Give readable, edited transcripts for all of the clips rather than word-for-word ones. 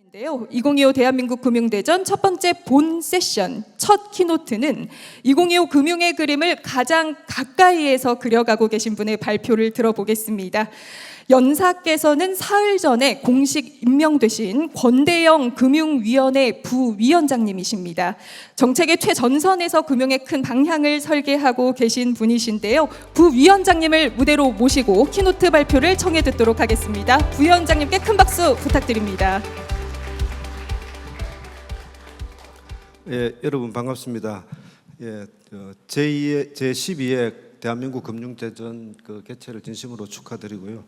인데요. 2025 대한민국 금융대전 첫 번째 본 세션 첫 키노트는 2025 금융의 그림을 가장 가까이에서 그려가고 계신 분의 발표를 들어보겠습니다. 연사께서는 사흘 전에 공식 임명되신 권대영 금융위원회 부위원장님이십니다. 정책의 최전선에서 금융의 큰 방향을 설계하고 계신 분이신데요. 부위원장님을 무대로 모시고 키노트 발표를 청해 듣도록 하겠습니다. 부위원장님께 큰 박수 부탁드립니다. 예, 여러분 반갑습니다. 예, 제12회 대한민국 금융대전 개최를 진심으로 축하드리고요.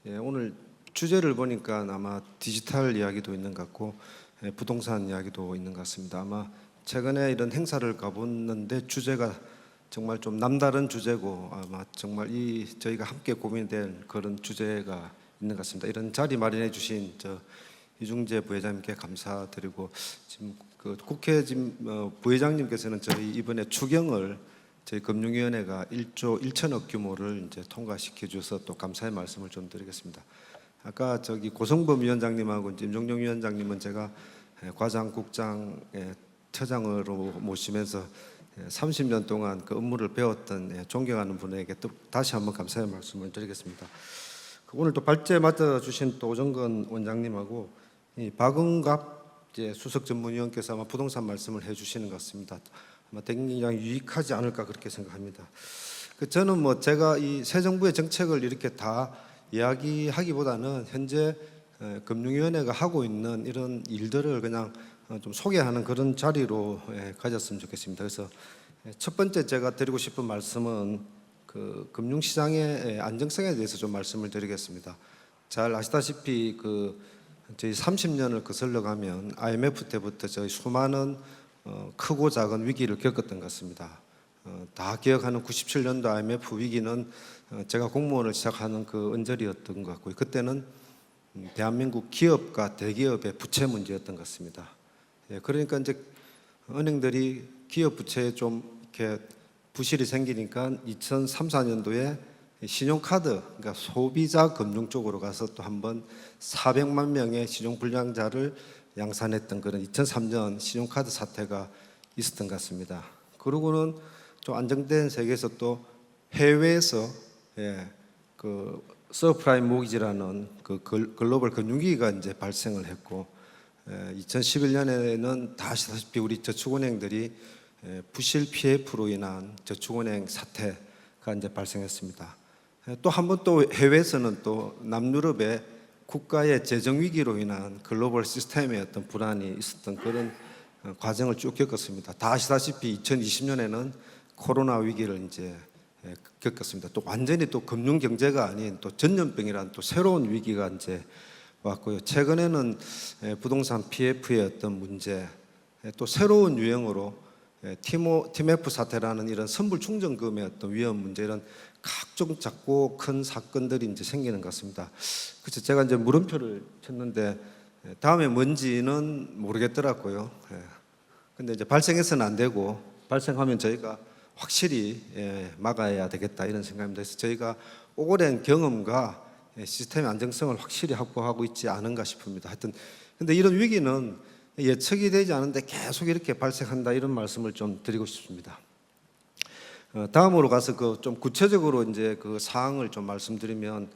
예, 오늘 주제를 보니까 아마 디지털 이야기도 있는 것 같고 부동산 이야기도 있는 것 같습니다. 아마 최근에 이런 행사를 가봤는데 주제가 정말 좀 남다른 주제고 아마 정말 저희가 함께 고민될 그런 주제가 있는 것 같습니다. 이런 자리 마련해 주신 이중재 부회장님께 감사드리고 지금 국회 부회장님께서는 저희 이번에 추경을 저희 금융위원회가 1조 1천억 규모를 이제 통과시켜 주셔서 또 감사의 말씀을 좀 드리겠습니다. 아까 고성범 위원장님하고 임종용 위원장님은 제가 과장, 국장, 처장으로 모시면서 30년 동안 그 업무를 배웠던 존경하는 분에게 또 다시 한번 감사의 말씀을 드리겠습니다. 오늘 또 발제 맡아주신 또 오정건 원장님하고 박은갑 수석 전문위원께서 아마 부동산 말씀을 해주시는 것 같습니다. 아마 굉장히 유익하지 않을까 그렇게 생각합니다. 저는 제가 이 새 정부의 정책을 이렇게 다 이야기하기보다는 현재 금융위원회가 하고 있는 이런 일들을 그냥 좀 소개하는 그런 자리로 가졌으면 좋겠습니다. 그래서 첫 번째 제가 드리고 싶은 말씀은 금융시장의 안정성에 대해서 좀 말씀을 드리겠습니다. 잘 아시다시피 저희 30년을 거슬러 가면 IMF 때부터 저희 수많은 크고 작은 위기를 겪었던 것 같습니다. 다 기억하는 97년도 IMF 위기는 제가 공무원을 시작하는 그 언저리였던 것 같고요. 그때는 대한민국 기업과 대기업의 부채 문제였던 것 같습니다. 그러니까 이제 은행들이 기업 부채에 좀 이렇게 부실이 생기니까 2003, 4년도에 신용카드, 그러니까 소비자 금융 쪽으로 가서 또 한번 400만 명의 신용불량자를 양산했던 그런 2003년 신용카드 사태가 있었던 것 같습니다. 그러고는 좀 안정된 세계에서 또 해외에서 서프라임 모기지라는 글로벌 금융위기가 이제 발생을 했고 2011년에는 다 아시다시피 우리 저축은행들이 부실 PF로 인한 저축은행 사태가 이제 발생했습니다. 또 한 번 또 해외에서는 또 남유럽의 국가의 재정 위기로 인한 글로벌 시스템의 어떤 불안이 있었던 그런 과정을 쭉 겪었습니다. 다 아시다시피 2020년에는 코로나 위기를 이제 겪었습니다. 또 완전히 또 금융 경제가 아닌 또 전염병이라는 또 새로운 위기가 이제 왔고요. 최근에는 부동산 PF의 어떤 문제, 또 새로운 유형으로 TMF 사태라는 이런 선불 충전금의 어떤 위험 문제, 이런 각종 작고 큰 사건들이 이제 생기는 것 같습니다. 그래서 제가 이제 물음표를 쳤는데 다음에 뭔지는 모르겠더라고요. 근데 이제 발생해서는 안 되고 발생하면 저희가 확실히 막아야 되겠다 이런 생각입니다. 그래서 저희가 오랜 경험과 시스템의 안정성을 확실히 확보하고 있지 않은가 싶습니다. 하여튼 근데 이런 위기는 예측이 되지 않은데 계속 이렇게 발생한다 이런 말씀을 좀 드리고 싶습니다. 다음으로 가서 좀 구체적으로 이제 사항을 좀 말씀드리면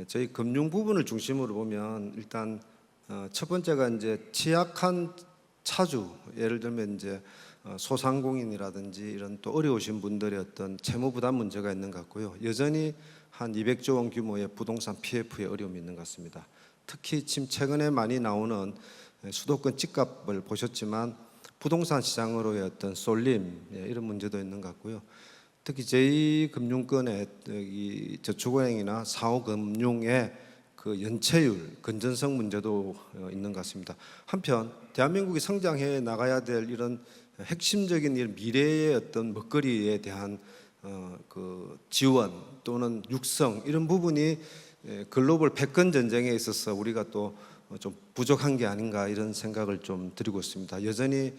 저희 금융 부분을 중심으로 보면 일단 첫 번째가 이제 취약한 차주, 예를 들면 이제 소상공인이라든지 이런 또 어려우신 분들의 어떤 채무 부담 문제가 있는 것 같고요. 여전히 한 200조 원 규모의 부동산 PF의 어려움이 있는 것 같습니다. 특히 지금 최근에 많이 나오는 수도권 집값을 보셨지만 부동산 시장으로의 어떤 쏠림 이런 문제도 있는 것 같고요. 특히 제2금융권의 저축은행이나 상호금융의 연체율, 건전성 문제도 있는 것 같습니다. 한편 대한민국이 성장해 나가야 될 이런 핵심적인 이런 미래의 어떤 먹거리에 대한 지원 또는 육성 이런 부분이 글로벌 패권 전쟁에 있어서 우리가 또 좀 부족한 게 아닌가 이런 생각을 좀 드리고 있습니다. 여전히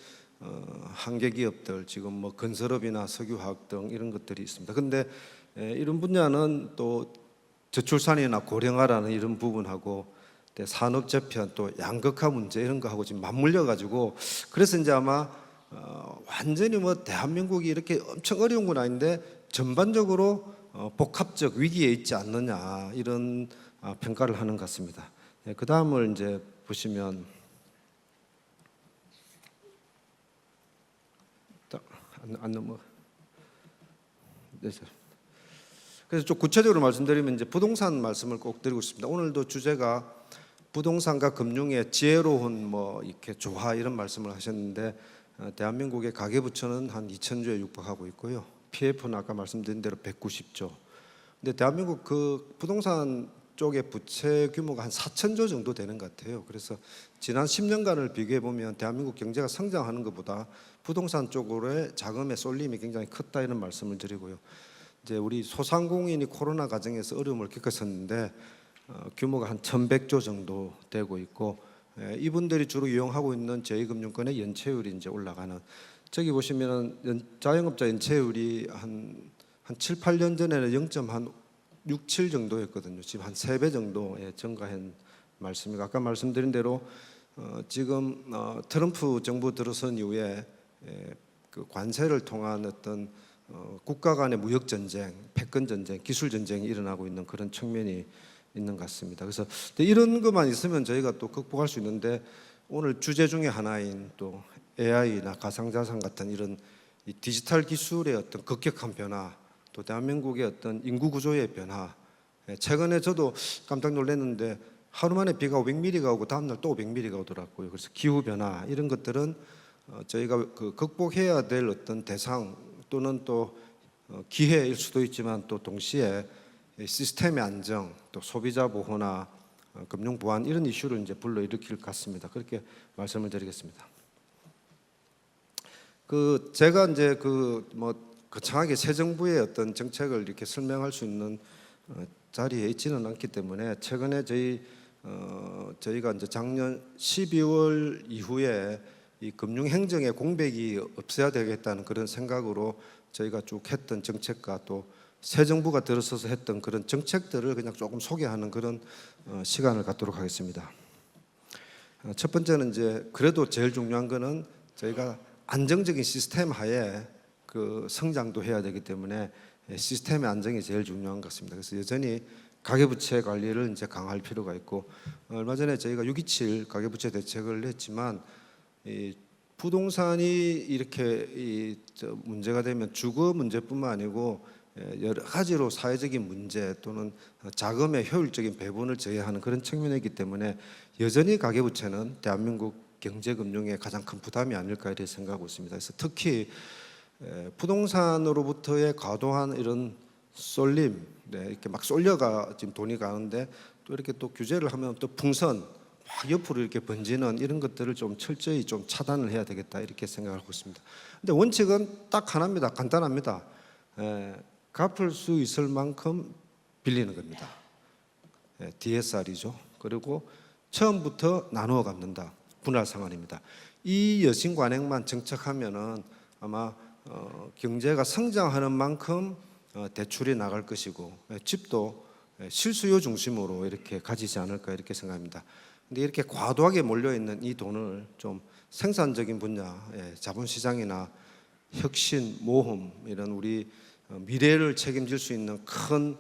한계 기업들 지금 건설업이나 석유화학 등 이런 것들이 있습니다. 그런데 이런 분야는 또 저출산이나 고령화라는 이런 부분하고 산업 재편 또 양극화 문제 이런 거 하고 지금 맞물려 가지고 그래서 이제 아마 완전히 뭐 대한민국이 이렇게 엄청 어려운 건 아닌데 전반적으로 복합적 위기에 있지 않느냐 이런 평가를 하는 것 같습니다. 그 다음을 이제 보시면 안 넘어. 그래서 좀 구체적으로 말씀드리면 이제 부동산 말씀을 꼭 드리고 싶습니다. 오늘도 주제가 부동산과 금융의 지혜로운 뭐 이렇게 조화 이런 말씀을 하셨는데 대한민국의 가계부채는 한 2,000조에 육박하고 있고요. PF는 아까 말씀드린 대로 190조. 근데 대한민국 그 부동산 쪽의 부채 규모가 한 4,000조 정도 되는 것 같아요. 그래서 지난 10년간을 비교해 보면 대한민국 경제가 성장하는 것보다 부동산 쪽으로의 자금의 쏠림이 굉장히 컸다 이런 말씀을 드리고요. 이제 우리 소상공인이 코로나 과정에서 어려움을 겪었었는데 규모가 한 1,100조 정도 되고 있고 이분들이 주로 이용하고 있는 제2금융권의 연체율이 이제 올라가는 저기 보시면은 자영업자 연체율이 한 7, 8년 전에는 0.67 정도였거든요. 지금 한 3배 정도 증가한 말씀이고 아까 말씀드린 대로 지금 트럼프 정부 들어선 이후에 그 관세를 통한 어떤 국가 간의 무역 전쟁, 패권 전쟁, 기술 전쟁이 일어나고 있는 그런 측면이 있는 것 같습니다. 그래서 이런 것만 있으면 저희가 또 극복할 수 있는데 오늘 주제 중에 하나인 또 AI나 가상자산 같은 이런 이 디지털 기술의 어떤 급격한 변화, 또 대한민국의 어떤 인구 구조의 변화. 최근에 저도 깜짝 놀랐는데 하루 만에 비가 500mm가 오고 다음 날 또 500mm가 오더라고요. 그래서 기후 변화 이런 것들은 저희가 그 극복해야 될 어떤 대상 또는 또 기회일 수도 있지만 또 동시에 시스템의 안정, 또 소비자 보호나 금융 보안 이런 이슈를 이제 불러일으킬 것 같습니다. 그렇게 말씀을 드리겠습니다. 그 제가 이제 그 뭐 거창하게 새 정부의 어떤 정책을 이렇게 설명할 수 있는 자리에 있지는 않기 때문에 최근에 저희가 이제 작년 12월 이후에 이 금융행정의 공백이 없어야 되겠다는 그런 생각으로 저희가 쭉 했던 정책과 또 새 정부가 들어서서 했던 그런 정책들을 그냥 조금 소개하는 그런 시간을 갖도록 하겠습니다. 첫 번째는 이제 그래도 제일 중요한 거는 저희가 안정적인 시스템 하에 그 성장도 해야 되기 때문에 시스템의 안정이 제일 중요한 것 같습니다. 그래서 여전히 가계부채 관리를 이제 강화할 필요가 있고 얼마 전에 저희가 6.27 가계부채 대책을 했지만 이 부동산이 이렇게 문제가 되면 주거 문제뿐만 아니고 여러 가지로 사회적인 문제 또는 자금의 효율적인 배분을 제외하는 그런 측면이기 때문에 여전히 가계부채는 대한민국 경제금융의 가장 큰 부담이 아닐까 이렇게 생각하고 있습니다. 그래서 특히 부동산으로부터의 과도한 이런 쏠림, 이렇게 막 쏠려가 지금 돈이 가는데 또 이렇게 또 규제를 하면 또 풍선 막 옆으로 이렇게 번지는 이런 것들을 좀 철저히 좀 차단을 해야 되겠다 이렇게 생각하고 있습니다. 근데 원칙은 딱 하나입니다. 간단합니다. 갚을 수 있을 만큼 빌리는 겁니다. DSR이죠. 그리고 처음부터 나누어 갚는다. 분할 상환입니다. 이 여신관행만 정착하면은 아마 경제가 성장하는 만큼 대출이 나갈 것이고 집도 실수요 중심으로 이렇게 가지지 않을까 이렇게 생각합니다. 근데 이렇게 과도하게 몰려 있는 이 돈을 좀 생산적인 분야, 자본시장이나 혁신, 모험 이런 우리 미래를 책임질 수 있는 큰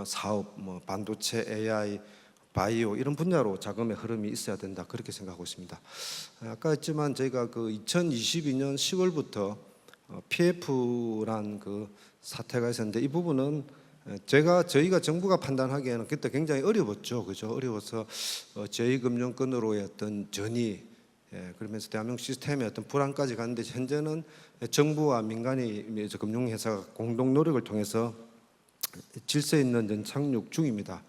사업, 뭐 반도체, AI, 바이오 이런 분야로 자금의 흐름이 있어야 된다 그렇게 생각하고 있습니다. 아까 했지만 저희가 그 2022년 10월부터 PF란 그 사태가 있었는데 이 부분은 저희가 정부가 판단하기에는 그때 굉장히 어려웠죠, 그죠? 어려워서 제2금융권으로의 어떤 전이 그러면서 대한민국 시스템의 어떤 불안까지 갔는데 현재는 정부와 민간이 금융회사가 공동 노력을 통해서 질서 있는 연착륙 중입니다.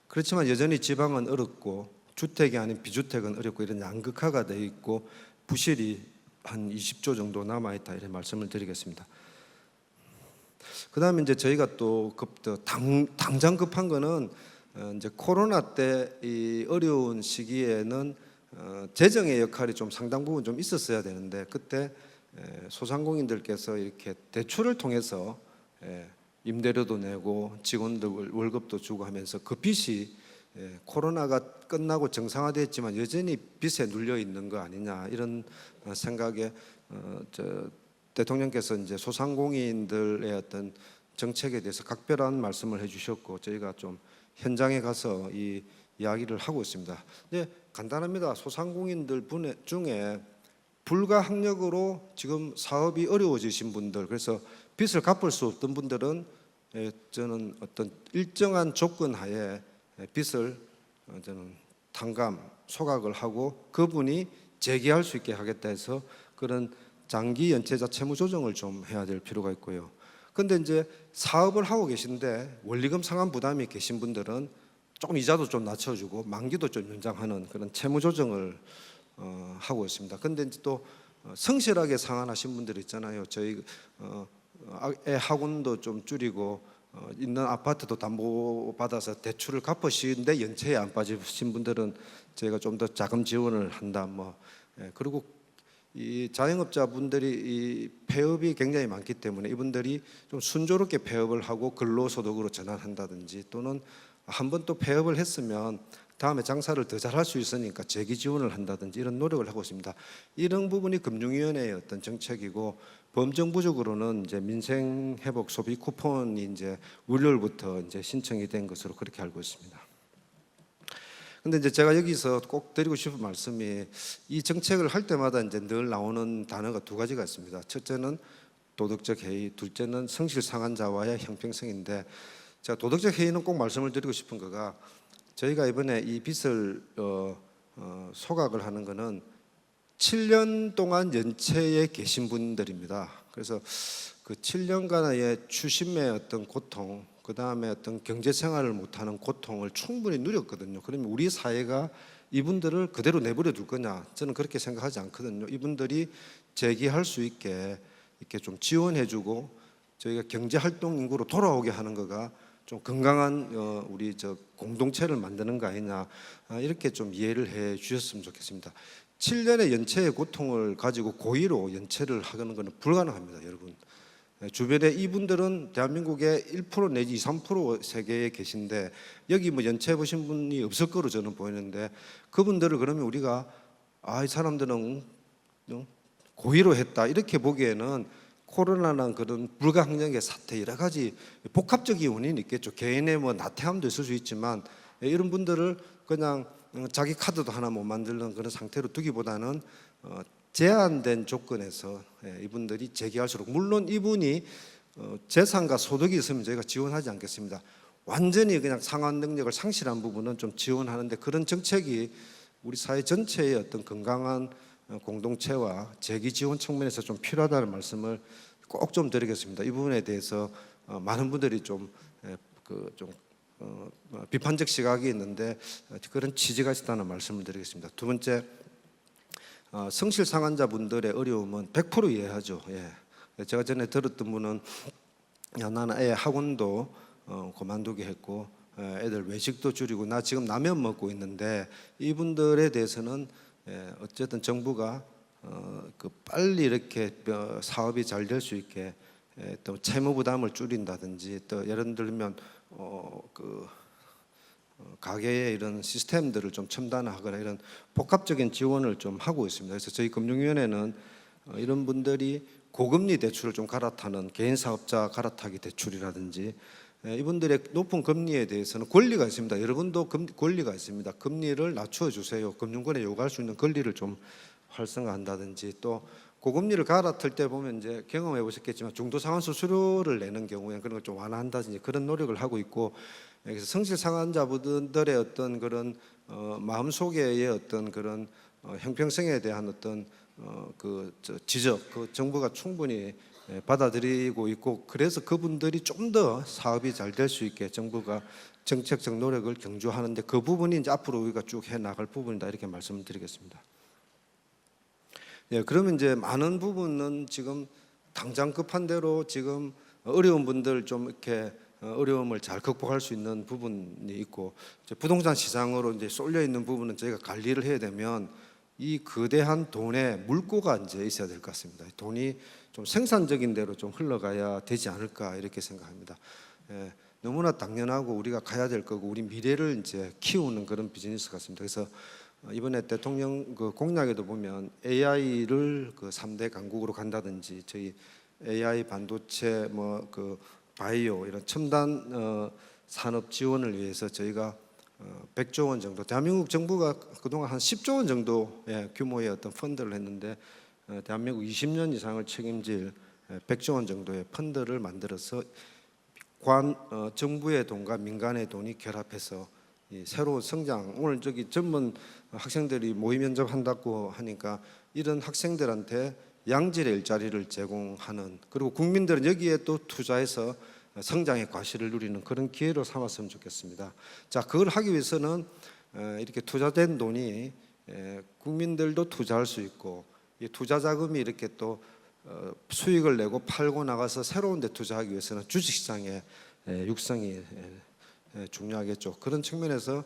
그렇지만 여전히 지방은 어렵고 주택이 아닌 비주택은 어렵고 이런 양극화가 되어 있고 부실이 한 20조 정도 남아 있다 이런 말씀을 드리겠습니다. 그다음에 이제 저희가 또 당장 급한 거는 이제 코로나 때 이 어려운 시기에는 재정의 역할이 좀 상당 부분 좀 있었어야 되는데 그때 소상공인들께서 이렇게 대출을 통해서 임대료도 내고 직원들 월급도 주고 하면서 그 빚이 코로나가 끝나고 정상화됐지만 여전히 빚에 눌려 있는 거 아니냐 이런 생각에 대통령께서 이제 소상공인들의 어떤 정책에 대해서 각별한 말씀을 해주셨고 저희가 좀 현장에 가서 이 이야기를 하고 있습니다. 네, 간단합니다. 소상공인들 중에 불가항력으로 지금 사업이 어려워지신 분들, 그래서 빚을 갚을 수 없던 분들은 저는 어떤 일정한 조건 하에 빚을 저는 탕감, 소각을 하고 그분이 재기할 수 있게 하겠다 해서 그런 장기 연체자 채무 조정을 좀 해야 될 필요가 있고요. 근데 이제 사업을 하고 계신데 원리금 상환 부담이 계신 분들은 조금 이자도 좀 낮춰주고 만기도 좀 연장하는 그런 채무 조정을 하고 있습니다. 근데 이제 또 성실하게 상환하신 분들 있잖아요. 저희 애 학원도 좀 줄이고 있는 아파트도 담보 받아서 대출을 갚으시는데 연체에 안 빠지신 분들은 저희가 좀 더 자금 지원을 한다. 그리고 이 자영업자분들이 이 폐업이 굉장히 많기 때문에 이분들이 좀 순조롭게 폐업을 하고 근로소득으로 전환한다든지 또는 한번 또 폐업을 했으면 다음에 장사를 더 잘할 수 있으니까 재기 지원을 한다든지 이런 노력을 하고 있습니다. 이런 부분이 금융위원회의 어떤 정책이고 범정부적으로는 이제 민생회복 소비 쿠폰이 이제 월요일부터 이제 신청이 된 것으로 그렇게 알고 있습니다. 근데 이제 제가 여기서 꼭 드리고 싶은 말씀이 이 정책을 할 때마다 이제 늘 나오는 단어가 두 가지가 있습니다. 첫째는 도덕적 해이, 둘째는 성실 상환자와의 형평성인데 제가 도덕적 해이는 꼭 말씀을 드리고 싶은 거가 저희가 이번에 이 빚을 소각을 하는 거는 7년 동안 연체에 계신 분들입니다. 그래서 그 7년간의 추심의 어떤 고통, 그 다음에 어떤 경제 생활을 못하는 고통을 충분히 누렸거든요. 그러면 우리 사회가 이분들을 그대로 내버려 둘 거냐? 저는 그렇게 생각하지 않거든요. 이분들이 재기할 수 있게 이렇게 좀 지원해주고 저희가 경제 활동 인구로 돌아오게 하는 거가 좀 건강한 우리 공동체를 만드는 거 아니냐 이렇게 좀 이해를 해 주셨으면 좋겠습니다. 7년의 연체의 고통을 가지고 고의로 연체를 하는 것은 불가능합니다, 여러분. 주변에 이분들은 대한민국의 1% 내지 2, 3% 세계에 계신데 여기 뭐 연체해 보신 분이 없을 거로 저는 보이는데 그분들을 그러면 우리가 이 사람들은 고의로 했다 이렇게 보기에는 코로나는 그런 불가항력의 사태 여러 가지 복합적인 원인이 있겠죠. 개인의 뭐 나태함도 있을 수 있지만 이런 분들을 그냥 자기 카드도 하나 못 만드는 그런 상태로 두기보다는 제한된 조건에서 이분들이 재기할수록 물론 이분이 재산과 소득이 있으면 저희가 지원하지 않겠습니다. 완전히 그냥 상환 능력을 상실한 부분은 좀 지원하는데 그런 정책이 우리 사회 전체의 어떤 건강한 공동체와 재기 지원 측면에서 좀 필요하다는 말씀을 꼭 좀 드리겠습니다. 이 부분에 대해서 많은 분들이 좀 비판적 시각이 있는데 그런 취지가 있다는 말씀을 드리겠습니다. 두 번째, 성실 상환자분들의 어려움은 100% 이해하죠. 제가 전에 들었던 분은 나는 애 학원도 그만두게 했고 애들 외식도 줄이고 나 지금 라면 먹고 있는데 이분들에 대해서는 어쨌든 정부가 빨리 이렇게 사업이 잘 될 수 있게 또 채무 부담을 줄인다든지 또 예를 들면 가계의 이런 시스템들을 좀 첨단화하거나 이런 복합적인 지원을 좀 하고 있습니다. 그래서 저희 금융위원회는 이런 분들이 고금리 대출을 좀 갈아타는 개인 사업자 갈아타기 대출이라든지 이분들의 높은 금리에 대해서는 권리가 있습니다. 여러분도 권리가 있습니다. 금리를 낮춰 주세요. 금융권에 요구할 수 있는 권리를 좀 활성화한다든지 또 고금리를 갈아탈 때 보면 이제 경험해 보셨겠지만 중도 상환 수수료를 내는 경우에 그런 걸 좀 완화한다든지 그런 노력을 하고 있고 그래서 성실 상환자분들의 어떤 그런 마음속의 어떤 그런 형평성에 대한 어떤 지적 그 정부가 충분히 받아들이고 있고 그래서 그분들이 좀 더 사업이 잘 될 수 있게 정부가 정책적 노력을 경주하는데 그 부분이 이제 앞으로 우리가 쭉 해 나갈 부분이다 이렇게 말씀을 드리겠습니다. 그러면 이제 많은 부분은 지금 당장 급한 대로 지금 어려운 분들 좀 이렇게 어려움을 잘 극복할 수 있는 부분이 있고 이제 부동산 시장으로 이제 쏠려 있는 부분은 저희가 관리를 해야 되면 이 거대한 돈의 물꼬가 이제 있어야 될 것 같습니다. 돈이 좀 생산적인 대로 좀 흘러가야 되지 않을까 이렇게 생각합니다. 너무나 당연하고 우리가 가야 될 거고 우리 미래를 이제 키우는 그런 비즈니스 같습니다. 그래서 이번에 대통령 그 공약에도 보면 AI를 그 3대 강국으로 간다든지 저희 AI 반도체 뭐 그 바이오 이런 첨단 산업 지원을 위해서 저희가 100조 원 정도, 대한민국 정부가 그동안 한 10조 원 정도의 규모의 어떤 펀드를 했는데 대한민국 20년 이상을 책임질 100조 원 정도의 펀드를 만들어서 정부의 돈과 민간의 돈이 결합해서 이 새로운 성장, 오늘 저기 젊은 학생들이 모의 면접한다고 하니까 이런 학생들한테 양질의 일자리를 제공하는, 그리고 국민들은 여기에 또 투자해서 성장의 과실을 누리는 그런 기회로 삼았으면 좋겠습니다. 자, 그걸 하기 위해서는 이렇게 투자된 돈이 국민들도 투자할 수 있고 이 투자 자금이 이렇게 또 수익을 내고 팔고 나가서 새로운 데 투자하기 위해서는 주식시장의 육성이 중요하겠죠. 그런 측면에서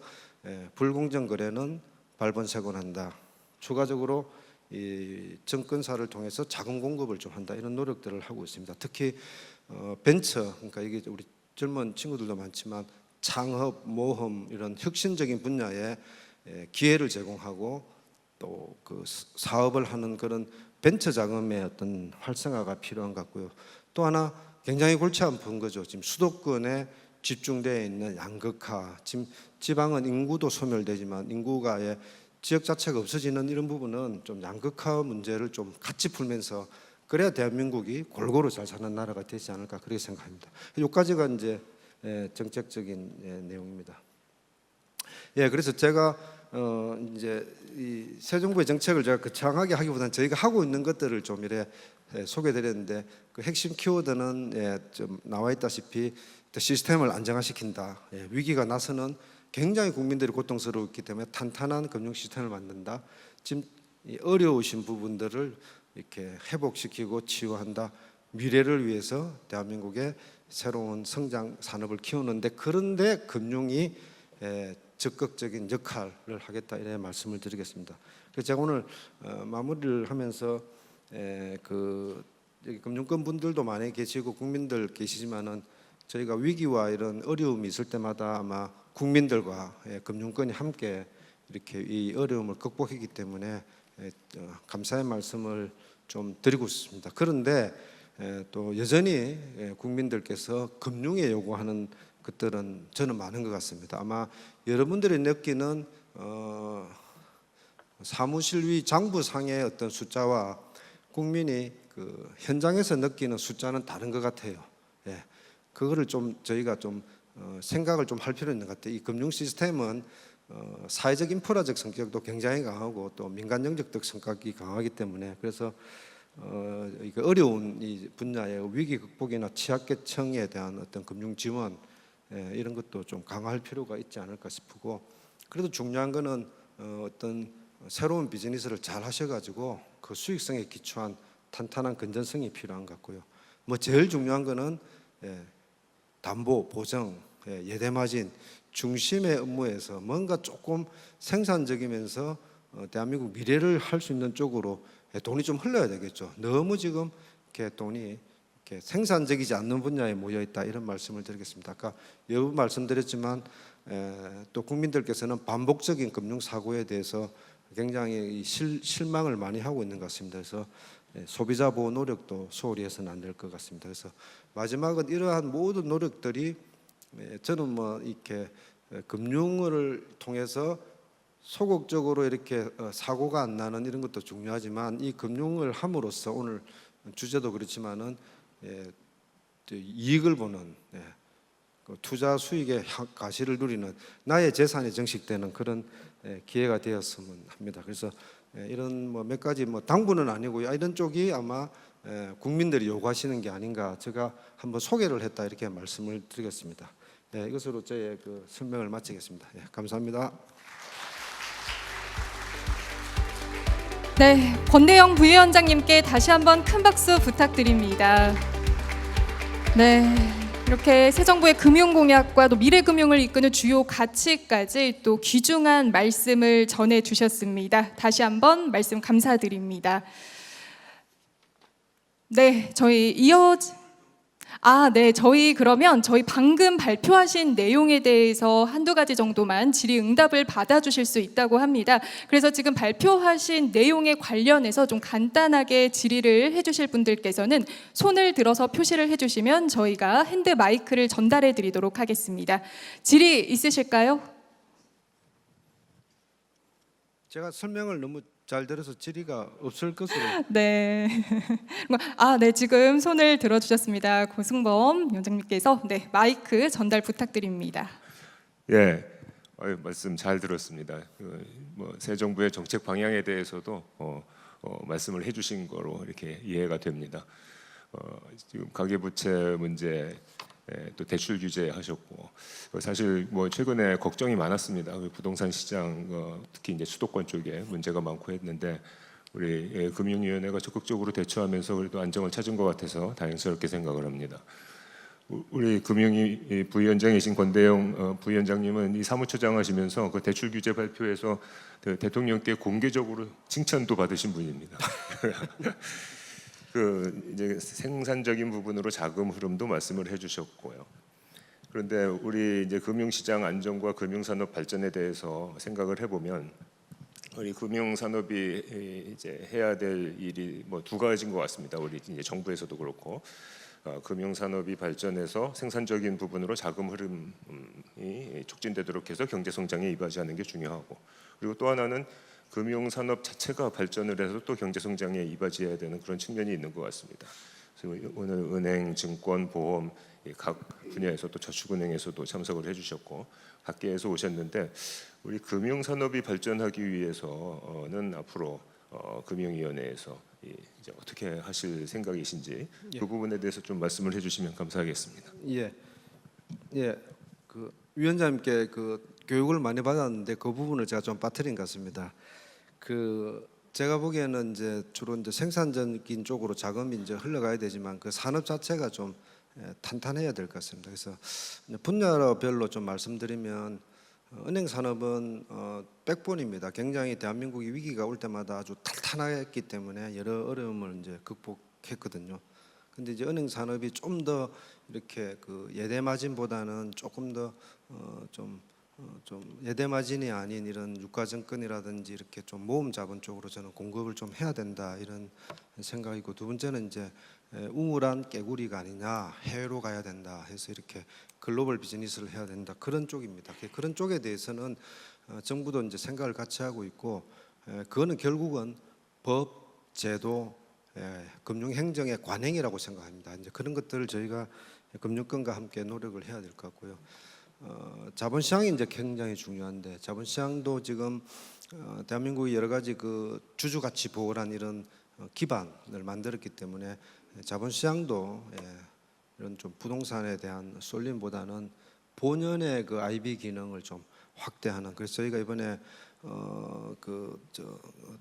불공정 거래는 발본색원한다. 추가적으로 이 증권사를 통해서 자금 공급을 좀 한다, 이런 노력들을 하고 있습니다. 특히 벤처, 그러니까 이게 우리 젊은 친구들도 많지만 창업, 모험 이런 혁신적인 분야에 기회를 제공하고 또 그 사업을 하는 그런 벤처 자금의 어떤 활성화가 필요한 것 같고요. 또 하나 굉장히 골치 아픈 거죠. 지금 수도권에 집중되어 있는 양극화, 지금 지방은 인구도 소멸되지만 인구가 지역 자체가 없어지는 이런 부분은 좀 양극화 문제를 좀 같이 풀면서 그래야 대한민국이 골고루 잘 사는 나라가 되지 않을까 그렇게 생각합니다. 여기까지가 이제 정책적인 내용입니다. 그래서 제가 이제 이 새 정부의 정책을 제가 거창하게 하기보다는 저희가 하고 있는 것들을 좀 이래 소개드렸는데 그 핵심 키워드는 좀 나와 있다시피 시스템을 안정화시킨다. 위기가 나서는 굉장히 국민들이 고통스러웠기 때문에 탄탄한 금융 시스템을 만든다. 지금 어려우신 부분들을 이렇게 회복시키고 치유한다. 미래를 위해서 대한민국의 새로운 성장 산업을 키우는데, 그런데 금융이 적극적인 역할을 하겠다, 이런 말씀을 드리겠습니다. 그래서 제가 오늘 마무리를 하면서 그 여기 금융권 분들도 많이 계시고 국민들 계시지만은 저희가 위기와 이런 어려움이 있을 때마다 아마 국민들과 금융권이 함께 이렇게 이 어려움을 극복했기 때문에 감사의 말씀을 좀 드리고 싶습니다. 그런데 또 여전히 국민들께서 금융에 요구하는 것들은 저는 많은 것 같습니다. 아마 여러분들이 느끼는 사무실 위 장부상의 어떤 숫자와 국민이 그 현장에서 느끼는 숫자는 다른 것 같아요. 그거를 좀 저희가 좀 생각을 좀 할 필요 있는 것 같아요. 이 금융 시스템은 사회적 인프라적 성격도 굉장히 강하고 또 민간 영역적 성격이 강하기 때문에, 그래서 어려운 이 분야의 위기 극복이나 취약계층에 대한 어떤 금융 지원 이런 것도 좀 강화할 필요가 있지 않을까 싶고, 그래도 중요한 거는 어떤 새로운 비즈니스를 잘 하셔가지고 그 수익성에 기초한 탄탄한 건전성이 필요한 것 같고요. 뭐 제일 중요한 거는 담보, 보정, 예대마진 중심의 업무에서 뭔가 조금 생산적이면서 대한민국 미래를 할 수 있는 쪽으로 돈이 좀 흘러야 되겠죠. 너무 지금 이렇게 돈이 이렇게 생산적이지 않는 분야에 모여 있다, 이런 말씀을 드리겠습니다. 아까 여러 번 말씀드렸지만 또 국민들께서는 반복적인 금융 사고에 대해서 굉장히 실망을 많이 하고 있는 것 같습니다. 그래서 소비자 보호 노력도 소홀히 해서는 안 될 것 같습니다. 그래서 마지막은 이러한 모든 노력들이 저는 뭐 이렇게 금융을 통해서 소극적으로 이렇게 사고가 안 나는 이런 것도 중요하지만, 이 금융을 함으로써 오늘 주제도 그렇지만은 이익을 보는 투자 수익의 가시를 누리는 나의 재산이 증식되는 그런 기회가 되었으면 합니다. 그래서 이런 뭐 몇 가지 뭐 당부는 아니고요, 이런 쪽이 아마 국민들이 요구하시는 게 아닌가, 제가 한번 소개를 했다, 이렇게 말씀을 드리겠습니다. 이것으로 저의 그 설명을 마치겠습니다. 감사합니다. 네, 권대영 부위원장님께 다시 한번 큰 박수 부탁드립니다. 네, 이렇게 새 정부의 금융공약과 또 미래금융을 이끄는 주요 가치까지 또 귀중한 말씀을 전해주셨습니다. 다시 한번 말씀 감사드립니다. 네, 저희 네. 그러면 저희 방금 발표하신 내용에 대해서 한두 가지 정도만 질의응답을 받아주실 수 있다고 합니다. 그래서 지금 발표하신 내용에 관련해서 좀 간단하게 질의를 해주실 분들께서는 손을 들어서 표시를 해주시면 저희가 핸드 마이크를 전달해 드리도록 하겠습니다. 질의 있으실까요? 제가 설명을 너무 잘 들어서 질의가 없을 것으로. 네. 네, 지금 손을 들어주셨습니다. 고승범 위원장님께서 마이크 전달 부탁드립니다. 예, 말씀 잘 들었습니다. 새 정부의 정책 방향에 대해서도 말씀을 해주신 거로 이렇게 이해가 됩니다. 지금 가계부채 문제, 또 대출 규제 하셨고, 사실 최근에 걱정이 많았습니다. 부동산 시장, 특히 이제 수도권 쪽에 문제가 많고 했는데 우리 금융위원회가 적극적으로 대처하면서 그래도 안정을 찾은 것 같아서 다행스럽게 생각을 합니다. 우리 금융위 부위원장이신 권대영 부위원장님은 이 사무처장 하시면서 그 대출 규제 발표에서 대통령께 공개적으로 칭찬도 받으신 분입니다. 이제 생산적인 부분으로 자금 흐름도 말씀을 해주셨고요. 그런데 우리 이제 금융시장 안정과 금융산업 발전에 대해서 생각을 해보면 우리 금융산업이 이제 해야 될 일이 두 가지인 것 같습니다. 우리 이제 정부에서도 그렇고. 금융산업이 발전해서 생산적인 부분으로 자금 흐름이 촉진되도록 해서 경제 성장에 이바지하는 게 중요하고, 그리고 또 하나는 금융산업 자체가 발전을 해서 또 경제 성장에 이바지해야 되는 그런 측면이 있는 것 같습니다. 그래서 오늘 은행, 증권, 보험 각 분야에서 또 저축은행에서도 참석을 해주셨고 각계에서 오셨는데, 우리 금융산업이 발전하기 위해서는 앞으로 금융위원회에서 이제 어떻게 하실 생각이신지 그 부분에 대해서 좀 말씀을 해주시면 감사하겠습니다. 그 위원장님께 교육을 많이 받았는데 그 부분을 제가 좀 빠뜨린 것 같습니다. 제가 보기에는 이제 주로 이제 생산적인 쪽으로 자금이 이제 흘러가야 되지만 그 산업 자체가 좀 탄탄해야 될 것 같습니다. 그래서 분야별로 좀 말씀드리면 은행 산업은 백본입니다. 굉장히 대한민국이 위기가 올 때마다 아주 탄탄했기 때문에 여러 어려움을 이제 극복했거든요. 근데 이제 은행 산업이 좀 더 이렇게 예대 마진보다는 조금 더 좀 예대 마진이 아닌 이런 유가증권이라든지 이렇게 좀 모험 자본 쪽으로 저는 공급을 좀 해야 된다 이런 생각이고, 두 번째는 이제 우물안 깨구리가 아니냐, 해외로 가야 된다 해서 이렇게 글로벌 비즈니스를 해야 된다, 그런 쪽입니다. 그런 쪽에 대해서는 정부도 이제 생각을 같이 하고 있고, 그거는 결국은 법, 제도, 금융행정의 관행이라고 생각합니다. 이제 그런 것들을 저희가 금융권과 함께 노력을 해야 될 것 같고요. 자본시장이 이제 굉장히 중요한데, 자본시장도 지금 대한민국이 여러 가지 주주가치 보호란 이런 기반을 만들었기 때문에 자본시장도 이런 좀 부동산에 대한 쏠림보다는 본연의 IB 기능을 좀 확대하는, 그래서 저희가 이번에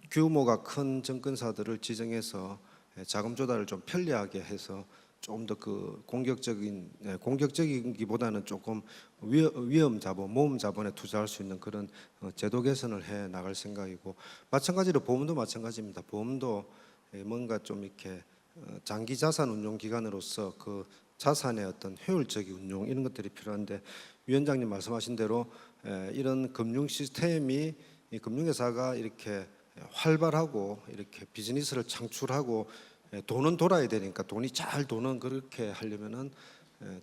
규모가 큰 증권사들을 지정해서 자금 조달을 좀 편리하게 해서 좀 더 공격적이기보다는 조금 위험 자본, 모험 자본에 투자할 수 있는 그런 제도 개선을 해 나갈 생각이고, 마찬가지로 보험도 마찬가지입니다. 보험도 뭔가 좀 이렇게 장기 자산 운용 기관으로서 그 자산의 어떤 효율적인 운용 이런 것들이 필요한데, 위원장님 말씀하신 대로 이런 금융 시스템이 금융회사가 이렇게 활발하고 이렇게 비즈니스를 창출하고 돈은 돌아야 되니까, 돈이 잘 도는 그렇게 하려면은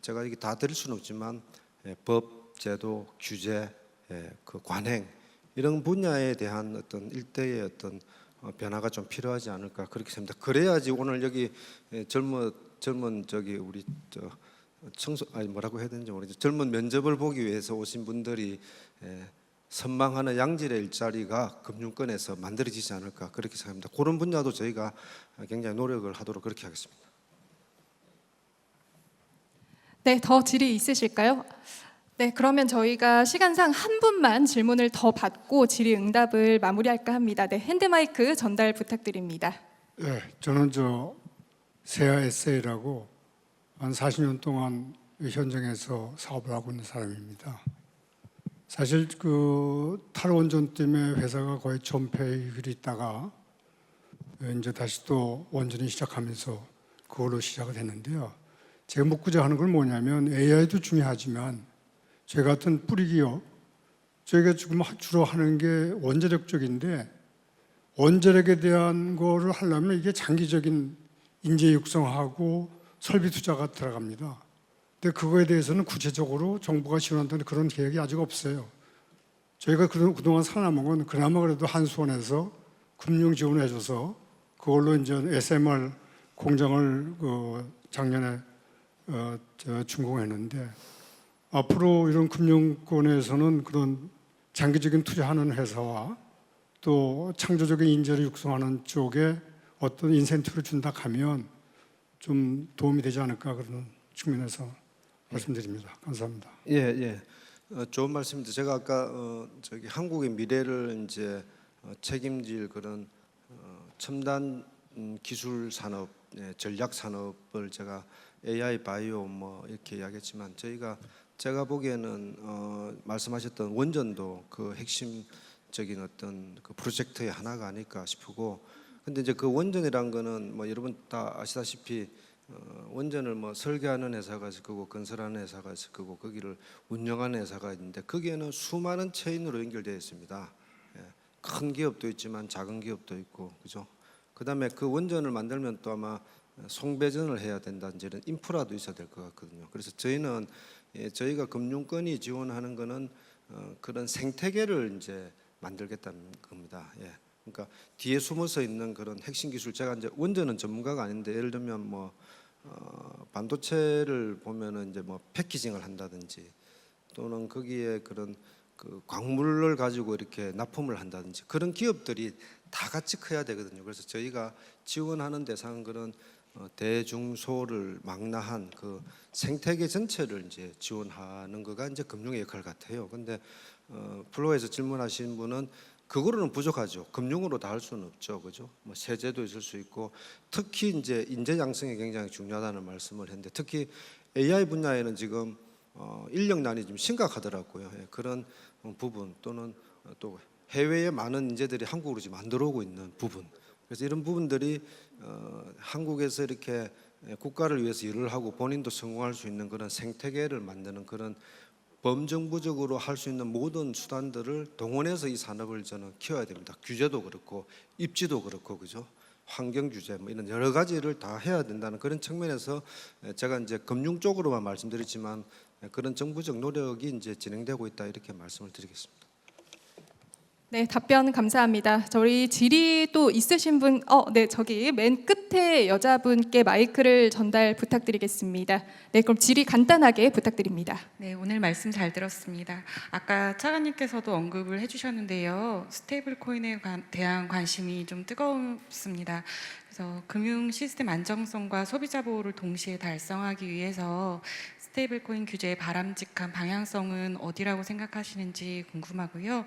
제가 이게 다 드릴 수는 없지만 법, 제도, 규제, 관행 이런 분야에 대한 어떤 일대의 어떤 변화가 좀 필요하지 않을까 그렇게 생각합니다. 그래야지 오늘 여기 젊은 우리 뭐라고 해야 되는지 모르겠어요. 젊은 면접을 보기 위해서 오신 분들이 선망하는 양질의 일자리가 금융권에서 만들어지지 않을까 그렇게 생각합니다. 그런 분야도 저희가 굉장히 노력을 하도록 그렇게 하겠습니다. 네, 더 질의 있으실까요? 네, 그러면 저희가 시간상 한 분만 질문을 더 받고 질의응답을 마무리할까 합니다. 네, 핸드마이크 전달 부탁드립니다. 네, 저는 세아 에세이라고 한 40년 동안 현장에서 사업을 하고 있는 사람입니다. 사실 탈원전 때문에 회사가 거의 전폐율이 있다가 이제 다시 또 원전이 시작하면서 그걸로 시작을 했는데요. 제가 묻고자 하는 건 뭐냐면 AI도 중요하지만 저희 같은 뿌리 기업, 저희가 지금 주로 하는 게 원자력 쪽인데 원자력에 대한 거를 하려면 이게 장기적인 인재 육성하고 설비 투자가 들어갑니다. 근데 그거에 대해서는 구체적으로 정부가 지원한다는 그런 계획이 아직 없어요. 저희가 그동안 살아남은 건 그나마 그래도 한수원에서 금융 지원을 해줘서 그걸로 이제 SMR 공장을 작년에 준공했는데 앞으로 이런 금융권에서는 그런 장기적인 투자하는 회사와 또 창조적인 인재를 육성하는 쪽에 어떤 인센티브를 준다 하면 좀 도움이 되지 않을까 그런 측면에서 말씀드립니다. 감사합니다. 예, 예. 좋은 말씀입니다. 제가 아까 저기 한국의 미래를 이제 책임질 그런 첨단 기술 산업, 전략 산업을 제가 AI, 바이오 뭐 이렇게 이야기했지만 제가 보기에는 말씀하셨던 원전도 그 핵심적인 어떤 그 프로젝트의 하나가 아닐까 싶고, 근데 이제 그 원전이란 거는 뭐 여러분 다 아시다시피 원전을 뭐 설계하는 회사가 있을 거고 건설하는 회사가 있을 거고 거기를 운영하는 회사가 있는데 거기에는 수많은 체인으로 연결되어 있습니다. 예. 큰 기업도 있지만 작은 기업도 있고, 그죠? 그다음에 그 원전을 만들면 또 아마 송배전을 해야 된다든지 이런 인프라도 있어야 될 것 같거든요. 그래서 저희는 저희가 금융권이 지원하는 거는 그런 생태계를 이제 만들겠다는 겁니다. 예. 그러니까 뒤에 숨어서 있는 그런 핵심 기술, 제가 이제 원전은 전문가가 아닌데 예를 들면 뭐 반도체를 보면은 이제 뭐 패키징을 한다든지 또는 거기에 그런 그 광물을 가지고 이렇게 납품을 한다든지 그런 기업들이 다 같이 커야 되거든요. 그래서 저희가 지원하는 대상은 그런 대중소를 망라한 그 생태계 전체를 이제 지원하는 거가 이제 금융의 역할 같아요. 근데 플로어에서 질문하신 분은 그거로는 부족하죠. 금융으로 다 할 수는 없죠, 그죠? 뭐 세제도 있을 수 있고, 특히 이제 인재 양성이 굉장히 중요하다는 말씀을 했는데, 특히 AI 분야에는 지금 인력난이 좀 심각하더라고요. 예, 그런 부분 또는 또 해외에 많은 인재들이 한국으로 지금 안 들어오고 있는 부분. 그래서 이런 부분들이 한국에서 이렇게 국가를 위해서 일을 하고 본인도 성공할 수 있는 그런 생태계를 만드는 그런 범정부적으로 할 수 있는 모든 수단들을 동원해서 이 산업을 저는 키워야 됩니다. 규제도 그렇고 입지도 그렇고, 그죠? 환경 규제 뭐 이런 여러 가지를 다 해야 된다는 그런 측면에서 제가 이제 금융 쪽으로만 말씀드렸지만 그런 정부적 노력이 이제 진행되고 있다 이렇게 말씀을 드리겠습니다. 네, 답변 감사합니다. 저희 질의 또 있으신 분, 네, 저기 맨 끝에 여자분께 마이크를 전달 부탁드리겠습니다. 네, 그럼 질의 간단하게 부탁드립니다. 네, 오늘 말씀 잘 들었습니다. 아까 차관님께서도 언급을 해주셨는데요. 스테이블 코인에 대한 관심이 좀 뜨겁습니다. 그래서 금융 시스템 안정성과 소비자 보호를 동시에 달성하기 위해서 스테이블 코인 규제의 바람직한 방향성은 어디라고 생각하시는지 궁금하고요.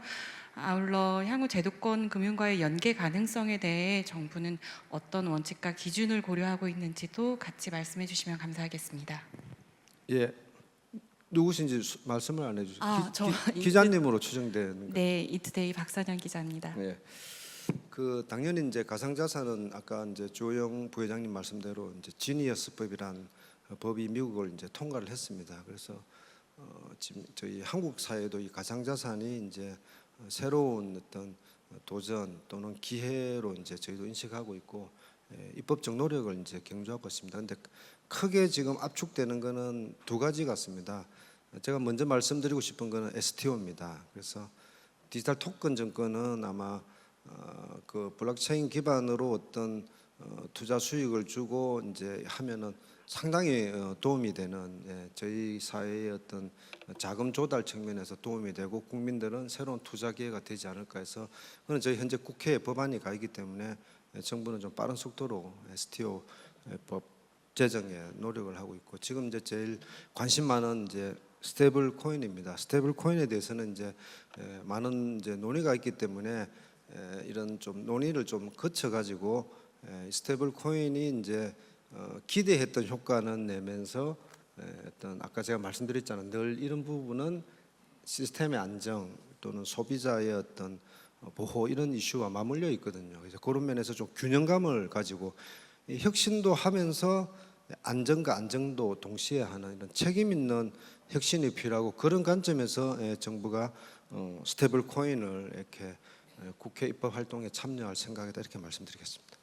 아울러 향후 제도권 금융과의 연계 가능성에 대해 정부는 어떤 원칙과 기준을 고려하고 있는지도 같이 말씀해 주시면 감사하겠습니다. 예, 누구신지 말씀을 안 해주세요. 기자님으로 추정되는. 네, 이투데이 박선영 기자입니다. 네. 그 당연히 이제 가상자산은 아까 이제 조영 부회장님 말씀대로 이제 지니어스법이란 법이 미국을 이제 통과를 했습니다. 그래서 지금 저희 한국 사회도 이 가상자산이 이제 새로운 어떤 도전 또는 기회로 이제 저희도 인식하고 있고 입법적 노력을 이제 경주하고 있습니다. 근데 크게 지금 압축되는 거는 두 가지 같습니다. 제가 먼저 말씀드리고 싶은 거는 STO입니다. 그래서 디지털 토큰 증권은 아마 그 블록체인 기반으로 어떤 투자 수익을 주고 이제 하면은 상당히 도움이 되는, 저희 사회의 어떤 자금 조달 측면에서 도움이 되고 국민들은 새로운 투자 기회가 되지 않을까 해서 그건 저희 현재 국회에 법안이 가 있기 때문에 정부는 좀 빠른 속도로 STO 법 제정에 노력을 하고 있고, 지금 이제 제일 관심 많은 이제 스테이블 코인입니다. 스테이블 코인에 대해서는 이제 많은 이제 논의가 있기 때문에 이런 좀 논의를 좀 거쳐 가지고 스테이블 코인이 이제 기대했던 효과는 내면서 어떤 아까 제가 말씀드렸잖아요. 늘 이런 부분은 시스템의 안정 또는 소비자의 어떤 보호 이런 이슈와 맞물려 있거든요. 그래서 그런 면에서 좀 균형감을 가지고 혁신도 하면서 안전과 안정도 동시에 하는 이런 책임 있는 혁신이 필요하고 그런 관점에서 정부가 스테이블 코인을 이렇게 국회 입법 활동에 참여할 생각이다 이렇게 말씀드리겠습니다.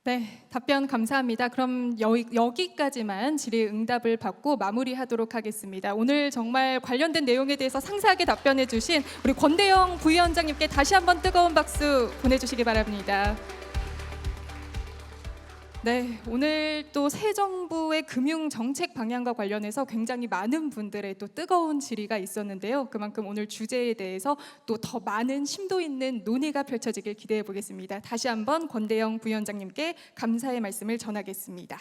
네, 답변 감사합니다. 그럼 여기까지만 질의응답을 받고 마무리하도록 하겠습니다. 오늘 정말 관련된 내용에 대해서 상세하게 답변해 주신 우리 권대영 부위원장님께 다시 한번 뜨거운 박수 보내주시기 바랍니다. 네, 오늘 또 새 정부의 금융 정책 방향과 관련해서 굉장히 많은 분들의 또 뜨거운 질의가 있었는데요. 그만큼 오늘 주제에 대해서 또 더 많은 심도 있는 논의가 펼쳐지길 기대해 보겠습니다. 다시 한번 권대영 부위원장님께 감사의 말씀을 전하겠습니다.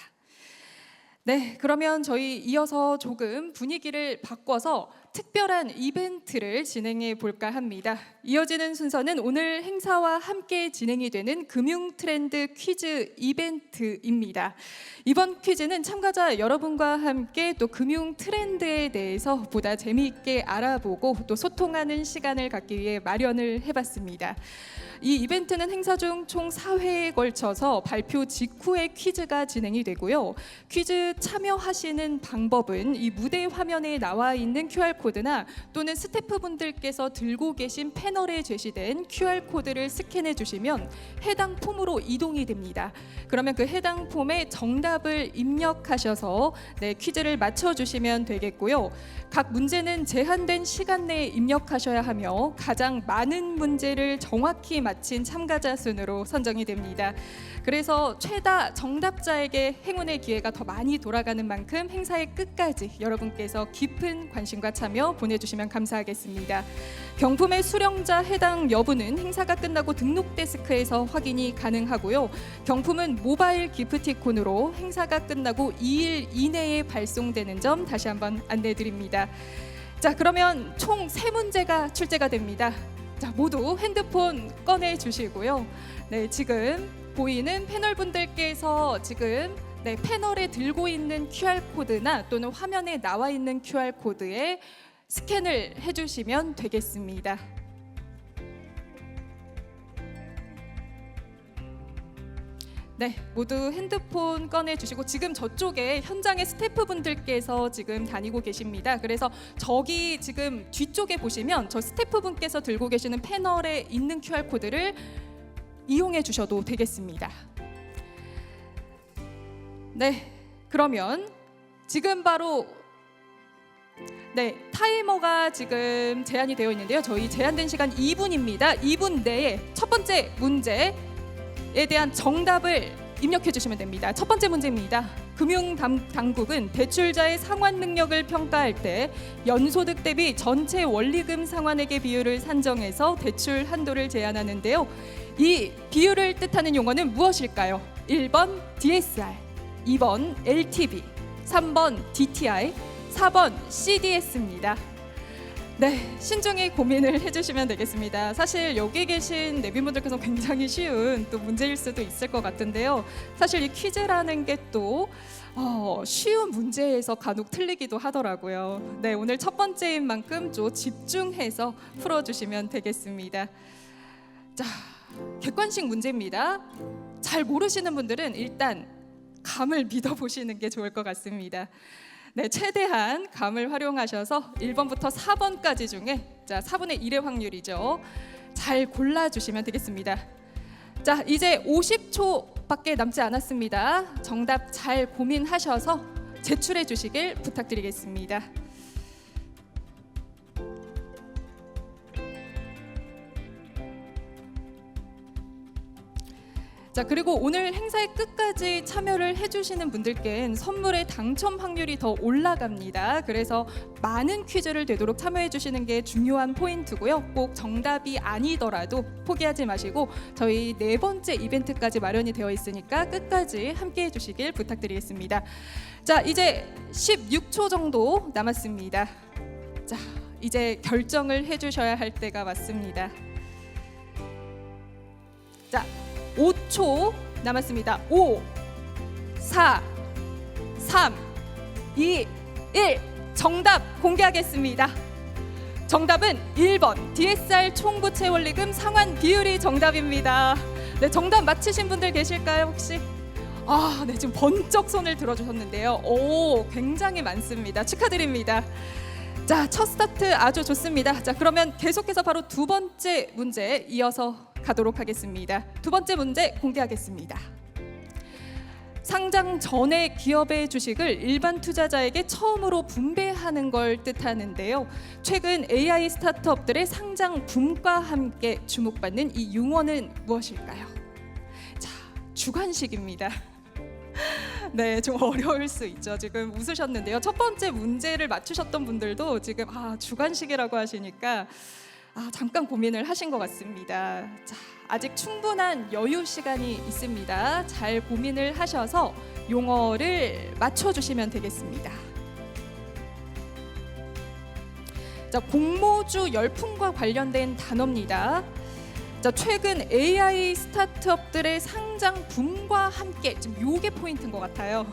네, 그러면 저희 이어서 조금 분위기를 바꿔서 특별한 이벤트를 진행해 볼까 합니다. 이어지는 순서는 오늘 행사와 함께 진행이 되는 금융 트렌드 퀴즈 이벤트입니다. 이번 퀴즈는 참가자 여러분과 함께 또 금융 트렌드에 대해서 보다 재미있게 알아보고 또 소통하는 시간을 갖기 위해 마련을 해봤습니다. 이 이벤트는 행사 중 총 4회에 걸쳐서 발표 직후에 퀴즈가 진행이 되고요. 퀴즈 참여하시는 방법은 이 무대 화면에 나와 있는 QR코드나 또는 스태프분들께서 들고 계신 패널에 제시된 QR코드를 스캔해 주시면 해당 폼으로 이동이 됩니다. 그러면 그 해당 폼에 정답을 입력하셔서 퀴즈를 맞춰주시면 되겠고요. 각 문제는 제한된 시간 내에 입력하셔야 하며 가장 많은 문제를 정확히 마친 참가자 순으로 선정이 됩니다. 그래서 최다 정답자에게 행운의 기회가 더 많이 돌아가는 만큼 행사의 끝까지 여러분께서 깊은 관심과 참여 보내주시면 감사하겠습니다. 경품의 수령자 해당 여부는 행사가 끝나고 등록 데스크에서 확인이 가능하고요. 경품은 모바일 기프티콘으로 행사가 끝나고 2일 이내에 발송되는 점 다시 한번 안내드립니다. 자, 그러면 총 3문제가 출제가 됩니다. 자, 모두 핸드폰 꺼내 주시고요. 네, 지금 보이는 패널분들께서 지금 패널에 들고 있는 QR코드나 또는 화면에 나와 있는 QR코드에 스캔을 해주시면 되겠습니다. 네, 모두 핸드폰 꺼내주시고 지금 저쪽에 현장의 스태프분들께서 지금 다니고 계십니다. 그래서 저기 지금 뒤쪽에 보시면 저 스태프분께서 들고 계시는 패널에 있는 QR코드를 이용해 주셔도 되겠습니다. 네, 그러면 지금 바로 타이머가 지금 제한이 되어 있는데요. 저희 제한된 시간 2분입니다. 2분 내에 첫 번째 문제에 대한 정답을 입력해 주시면 됩니다. 첫 번째 문제입니다. 금융당국은 대출자의 상환 능력을 평가할 때 연소득 대비 전체 원리금 상환액의 비율을 산정해서 대출 한도를 제한하는데요. 이 비율을 뜻하는 용어는 무엇일까요? 1번 DSR, 2번 LTV, 3번 DTI, 4번 CDS입니다. 네, 신중히 고민을 해주시면 되겠습니다. 사실 여기 계신 내빈분들께서 굉장히 쉬운 또 문제일 수도 있을 것 같은데요. 사실 이 퀴즈라는 게 또 쉬운 문제에서 간혹 틀리기도 하더라고요. 네, 오늘 첫 번째인 만큼 좀 집중해서 풀어주시면 되겠습니다. 자, 객관식 문제입니다. 잘 모르시는 분들은 일단 감을 믿어보시는 게 좋을 것 같습니다. 네, 최대한 감을 활용하셔서 1번부터 4번까지 중에 4분의 1의 확률이죠. 잘 골라주시면 되겠습니다. 자, 이제 50초밖에 남지 않았습니다. 정답 잘 고민하셔서 제출해 주시길 부탁드리겠습니다. 자, 그리고 오늘 행사의 끝까지 참여를 해주시는 분들께는 선물의 당첨 확률이 더 올라갑니다. 그래서 많은 퀴즈를 되도록 참여해 주시는 게 중요한 포인트고요. 꼭 정답이 아니더라도 포기하지 마시고 저희 4번째 이벤트까지 마련이 되어 있으니까 끝까지 함께 해주시길 부탁드리겠습니다. 자, 이제 16초 정도 남았습니다. 자, 이제 결정을 해주셔야 할 때가 왔습니다. 자, 5초 남았습니다. 5, 4, 3, 2, 1. 정답 공개하겠습니다. 정답은 1번 DSR 총부채 원리금 상환 비율이 정답입니다. 네, 정답 맞히신 분들 계실까요 혹시? 네, 지금 번쩍 손을 들어주셨는데요. 오, 굉장히 많습니다. 축하드립니다. 자, 첫 스타트 아주 좋습니다. 자, 그러면 계속해서 바로 두 번째 문제 이어서 가도록 하겠습니다. 두 번째 문제 공개하겠습니다. 상장 전에 기업의 주식을 일반 투자자에게 처음으로 분배하는 걸 뜻하는데요. 최근 AI 스타트업들의 상장 붐과 함께 주목받는 이 용어는 무엇일까요? 자, 주관식입니다. 네, 좀 어려울 수 있죠. 지금 웃으셨는데요. 첫 번째 문제를 맞추셨던 분들도 지금 주관식이라고 하시니까 잠깐 고민을 하신 것 같습니다. 자, 아직 충분한 여유 시간이 있습니다. 잘 고민을 하셔서 용어를 맞춰주시면 되겠습니다. 자, 공모주 열풍과 관련된 단어입니다. 자, 최근 AI 스타트업들의 상장 붐과 함께 지금 요게 포인트인 것 같아요.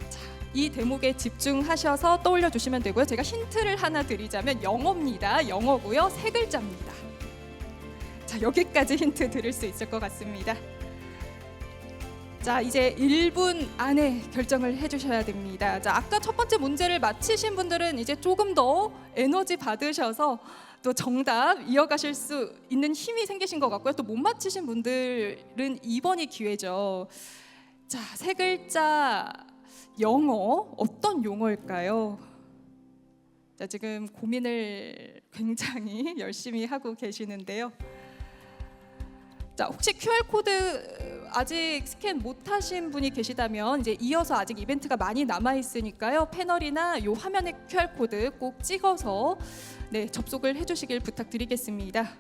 자, 이 대목에 집중하셔서 떠올려 주시면 되고요. 제가 힌트를 하나 드리자면 영어입니다. 영어고요. 세 글자입니다. 자, 여기까지 힌트 드릴 수 있을 것 같습니다. 자, 이제 1분 안에 결정을 해주셔야 됩니다. 자, 아까 첫 번째 문제를 맞히신 분들은 이제 조금 더 에너지 받으셔서 또 정답 이어가실 수 있는 힘이 생기신 것 같고요. 또 못 맞히신 분들은 이번이 기회죠. 자, 세 글자 영어 어떤 용어일까요? 자, 지금 고민을 굉장히 열심히 하고 계시는데요. 자, 혹시 QR코드 아직 스캔 못하신 분이 계시다면 이제 이어서 아직 이벤트가 많이 남아 있으니까요. 패널이나 요 화면에 QR코드 꼭 찍어서 접속을 해주시길 부탁드리겠습니다.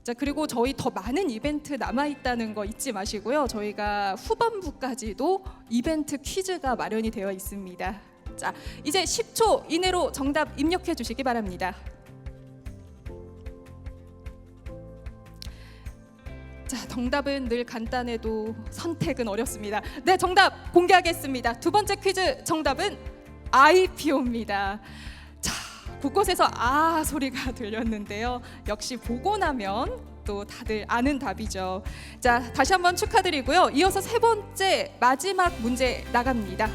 자, 그리고 저희 더 많은 이벤트 남아 있다는 거 잊지 마시고요. 저희가 후반부까지도 이벤트 퀴즈가 마련이 되어 있습니다. 자, 이제 10초 이내로 정답 입력해 주시기 바랍니다. 자, 정답은 늘 간단해도 선택은 어렵습니다. 네, 정답 공개하겠습니다. 두 번째 퀴즈 정답은 IPO입니다. 자, 곳곳에서 소리가 들렸는데요. 역시 보고 나면 또 다들 아는 답이죠. 자, 다시 한번 축하드리고요. 이어서 세 번째 마지막 문제 나갑니다.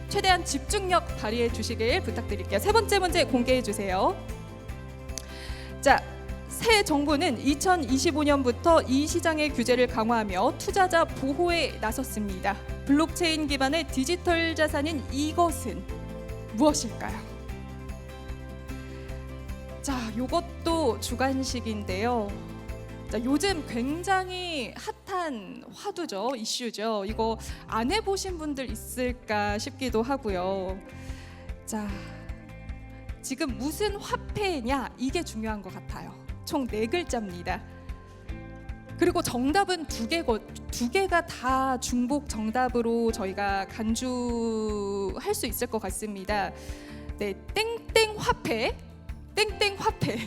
최대한 집중력 발휘해 주시길 부탁드릴게요. 세 번째 문제 공개해 주세요. 자, 새 정부는 2025년부터 이 시장의 규제를 강화하며 투자자 보호에 나섰습니다. 블록체인 기반의 디지털 자산인 이것은 무엇일까요? 자, 요것도 주관식인데요. 자, 요즘 굉장히 핫한 화두죠, 이슈죠. 이거 안 해보신 분들 있을까 싶기도 하고요. 자, 지금 무슨 화폐냐 이게 중요한 것 같아요. 총 4글자입니다. 그리고 정답은 두 개가 다 중복 정답으로 저희가 간주할 수 있을 것 같습니다. 네, 땡땡 화폐, 땡땡 화폐.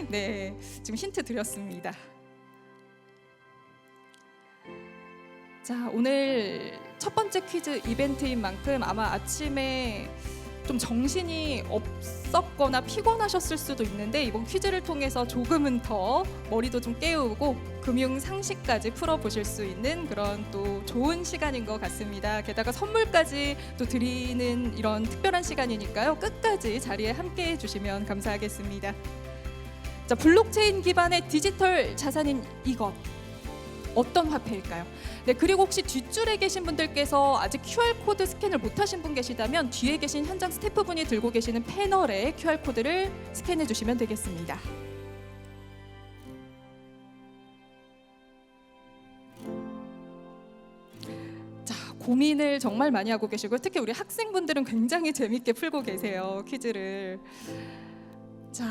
네, 지금 힌트 드렸습니다. 자, 오늘 첫 번째 퀴즈 이벤트인 만큼 아마 아침에 좀 정신이 없었거나 피곤하셨을 수도 있는데 이번 퀴즈를 통해서 조금은 더 머리도 좀 깨우고 금융 상식까지 풀어보실 수 있는 그런 또 좋은 시간인 것 같습니다. 게다가 선물까지 또 드리는 이런 특별한 시간이니까요. 끝까지 자리에 함께해 주시면 감사하겠습니다. 자, 블록체인 기반의 디지털 자산인 이것 어떤 화폐일까요? 네, 그리고 혹시 뒷줄에 계신 분들께서 아직 QR코드 스캔을 못하신 분 계시다면 뒤에 계신 현장 스태프분이 들고 계시는 패널에 QR코드를 스캔해 주시면 되겠습니다. 자, 고민을 정말 많이 하고 계시고 특히 우리 학생분들은 굉장히 재밌게 풀고 계세요, 퀴즈를. 자,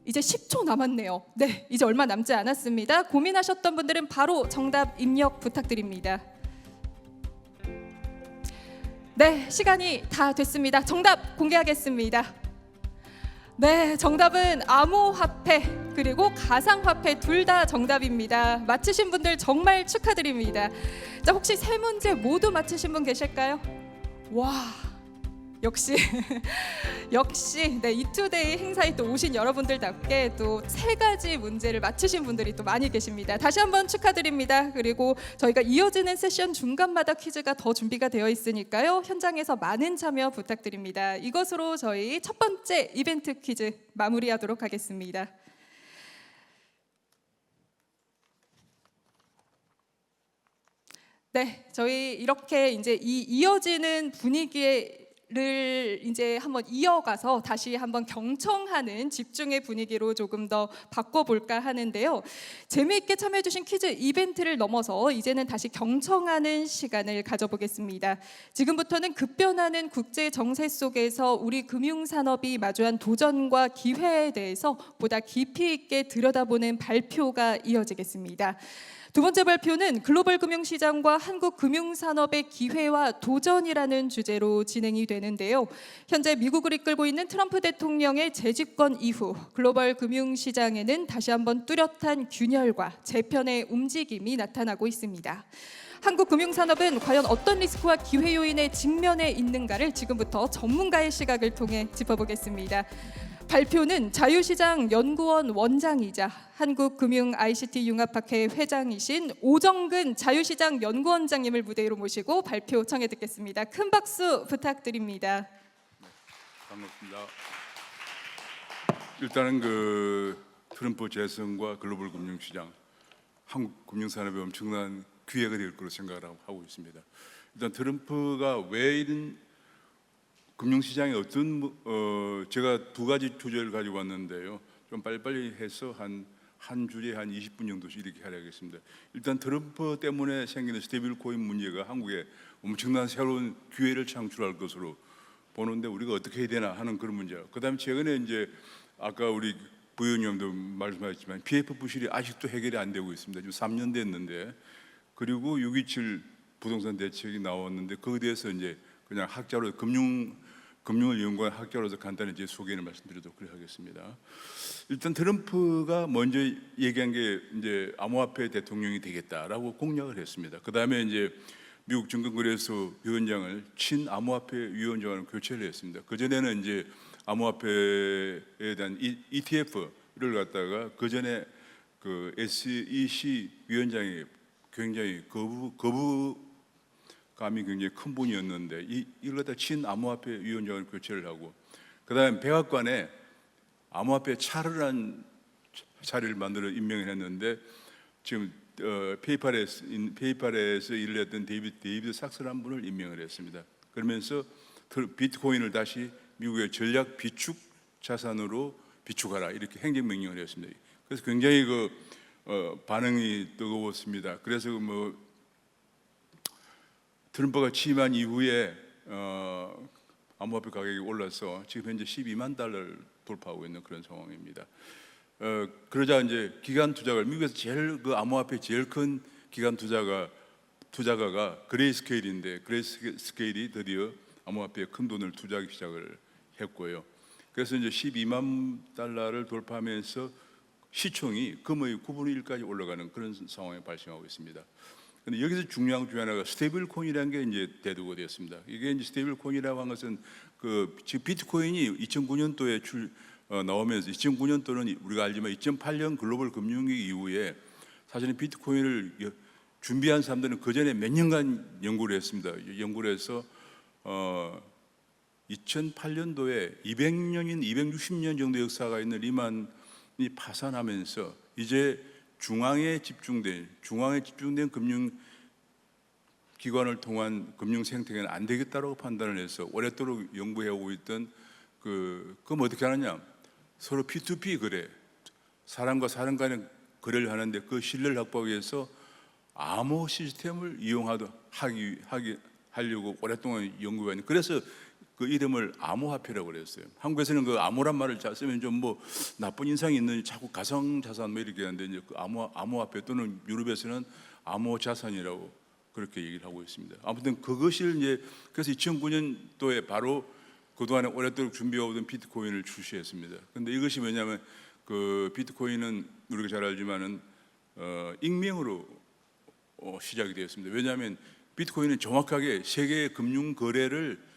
이제 10초 남았네요. 네, 이제 얼마 남지 않았습니다. 고민하셨던 분들은 바로 정답 입력 부탁드립니다. 네, 시간이 다 됐습니다. 정답 공개하겠습니다. 네, 정답은 암호화폐 그리고 가상화폐 둘 다 정답입니다. 맞히신 분들 정말 축하드립니다. 자, 혹시 세 문제 모두 맞히신 분 계실까요? 와, 역시 역시 네, 이투데이 행사에 또 오신 여러분들답게 또 세 가지 문제를 맞추신 분들이 또 많이 계십니다. 다시 한번 축하드립니다. 그리고 저희가 이어지는 세션 중간마다 퀴즈가 더 준비가 되어 있으니까요. 현장에서 많은 참여 부탁드립니다. 이것으로 저희 첫 번째 이벤트 퀴즈 마무리하도록 하겠습니다. 네, 저희 이렇게 이제 이 이어지는 분위기를 이제 한번 이어가서 다시 한번 경청하는 집중의 분위기로 조금 더 바꿔볼까 하는데요. 재미있게 참여해주신 퀴즈 이벤트를 넘어서 이제는 다시 경청하는 시간을 가져보겠습니다. 지금부터는 급변하는 국제 정세 속에서 우리 금융산업이 마주한 도전과 기회에 대해서 보다 깊이 있게 들여다보는 발표가 이어지겠습니다. 두 번째 발표는 글로벌 금융시장과 한국 금융산업의 기회와 도전이라는 주제로 진행이 되는데요. 현재 미국을 이끌고 있는 트럼프 대통령의 재집권 이후 글로벌 금융시장에는 다시 한번 뚜렷한 균열과 재편의 움직임이 나타나고 있습니다. 한국 금융산업은 과연 어떤 리스크와 기회 요인에 직면해 있는가를 지금부터 전문가의 시각을 통해 짚어보겠습니다. 발표는 자유시장 연구원 원장이자 한국금융 ICT 융합학회 회장이신 오정근 자유시장 연구원장님을 무대 위로 모시고 발표 청해 듣겠습니다. 큰 박수 부탁드립니다. 반갑습니다. 일단은 그 트럼프 재선과 글로벌 금융시장, 한국 금융산업에 엄청난 기회가 될 거로 생각을 하고 있습니다. 일단 트럼프가 왜 이런 금융시장에 어떤 제가 두 가지 주제를 가지고 왔는데요. 좀 빨리빨리 해서 한 주제에 한 20분 정도씩 이렇게 하려겠습니다. 일단 트럼프 때문에 생기는 스테이블 코인 문제가 한국에 엄청난 새로운 기회를 창출할 것으로 보는데 우리가 어떻게 해야 되나 하는 그런 문제. 그다음에 최근에 이제 아까 우리 부의원님도 말씀하셨지만 PF 부실이 아직도 해결이 안 되고 있습니다. 지금 3년 됐는데 그리고 627 부동산 대책이 나왔는데 거기에 대해서 이제 그냥 학자로 금융을 연구한 학자로서 간단히 제 소개를 말씀드리도록 하겠습니다. 일단 트럼프가 먼저 얘기한 게 이제 암호화폐 대통령이 되겠다라고 공약을 했습니다. 그 다음에 이제 미국 증권거래소 위원장을 친암호화폐 위원장으로 교체를 했습니다. 그 전에는 이제 암호화폐에 대한 ETF를 갖다가 그 전에 그 SEC 위원장이 굉장히 거부감이 굉장히 큰 분이었는데 이걸 갖다 친암호화폐 위원장을 교체를 하고 그다음에 백악관에 암호화폐 차르라는 자리를 만들어 임명을 했는데 지금 페이팔에서 일을 했던 데이비드 삭스라는 분을 임명을 했습니다. 그러면서 비트코인을 다시 미국의 전략 비축 자산으로 비축하라 이렇게 행정명령을 했습니다. 그래서 굉장히 반응이 뜨거웠습니다. 그래서 트럼프가 취임한 이후에 암호화폐 가격이 올라서 지금 현재 12만 달러를 돌파하고 있는 그런 상황입니다. 그러자 이제 기관 투자가 미국에서 제일 암호화폐 제일 큰 기관 투자가가 그레이스케일인데 그레이스케일이 드디어 암호화폐에 큰 돈을 투자하기 시작을 했고요. 그래서 이제 12만 달러를 돌파하면서 시총이 금의 9분의 1까지 올라가는 그런 상황이 발생하고 있습니다. 근데 여기서 중요한 중 하나가 스테이블 코인이라는 게 이제 대두가 되었습니다. 이게 이제 스테이블 코인이라고 한 것은 지금 비트코인이 2009년도에 나오면서 2009년도는 우리가 알지만 2008년 글로벌 금융위기 이후에 사실은 비트코인을 준비한 사람들은 그 전에 몇 년간 연구를 했습니다. 연구를 해서 2008년도에 200년인 260년 정도 역사가 있는 리만이 파산하면서 이제 중앙에 집중된 금융 기관을 통한 금융 생태계는 안 되겠다라고 판단을 해서 오랫도록 연구해 오고 있던 그럼 어떻게 하느냐? 서로 P2P 거래, 사람과 사람 간의 거래를 하는데 그 신뢰를 확보하기 위해서 암호 시스템을 하려고 오랫동안 연구했는데 그래서 그 이름을 암호화폐라고 그랬어요. 한국에서는 그 암호란 말을 잘 쓰면 좀 나쁜 인상이 있는 자꾸 가상자산 이렇게 하는데 이제 그 암호화폐 또는 유럽에서는 암호자산이라고 그렇게 얘기를 하고 있습니다. 아무튼 그것을 이제 그래서 2009년도에 바로 그동안에 오랫도록 준비해오던 비트코인을 출시했습니다. 그런데 이것이 뭐냐면 그 비트코인은 우리가 잘 알지만은 익명으로 시작이 되었습니다. 왜냐하면 비트코인은 정확하게 세계의 금융 거래를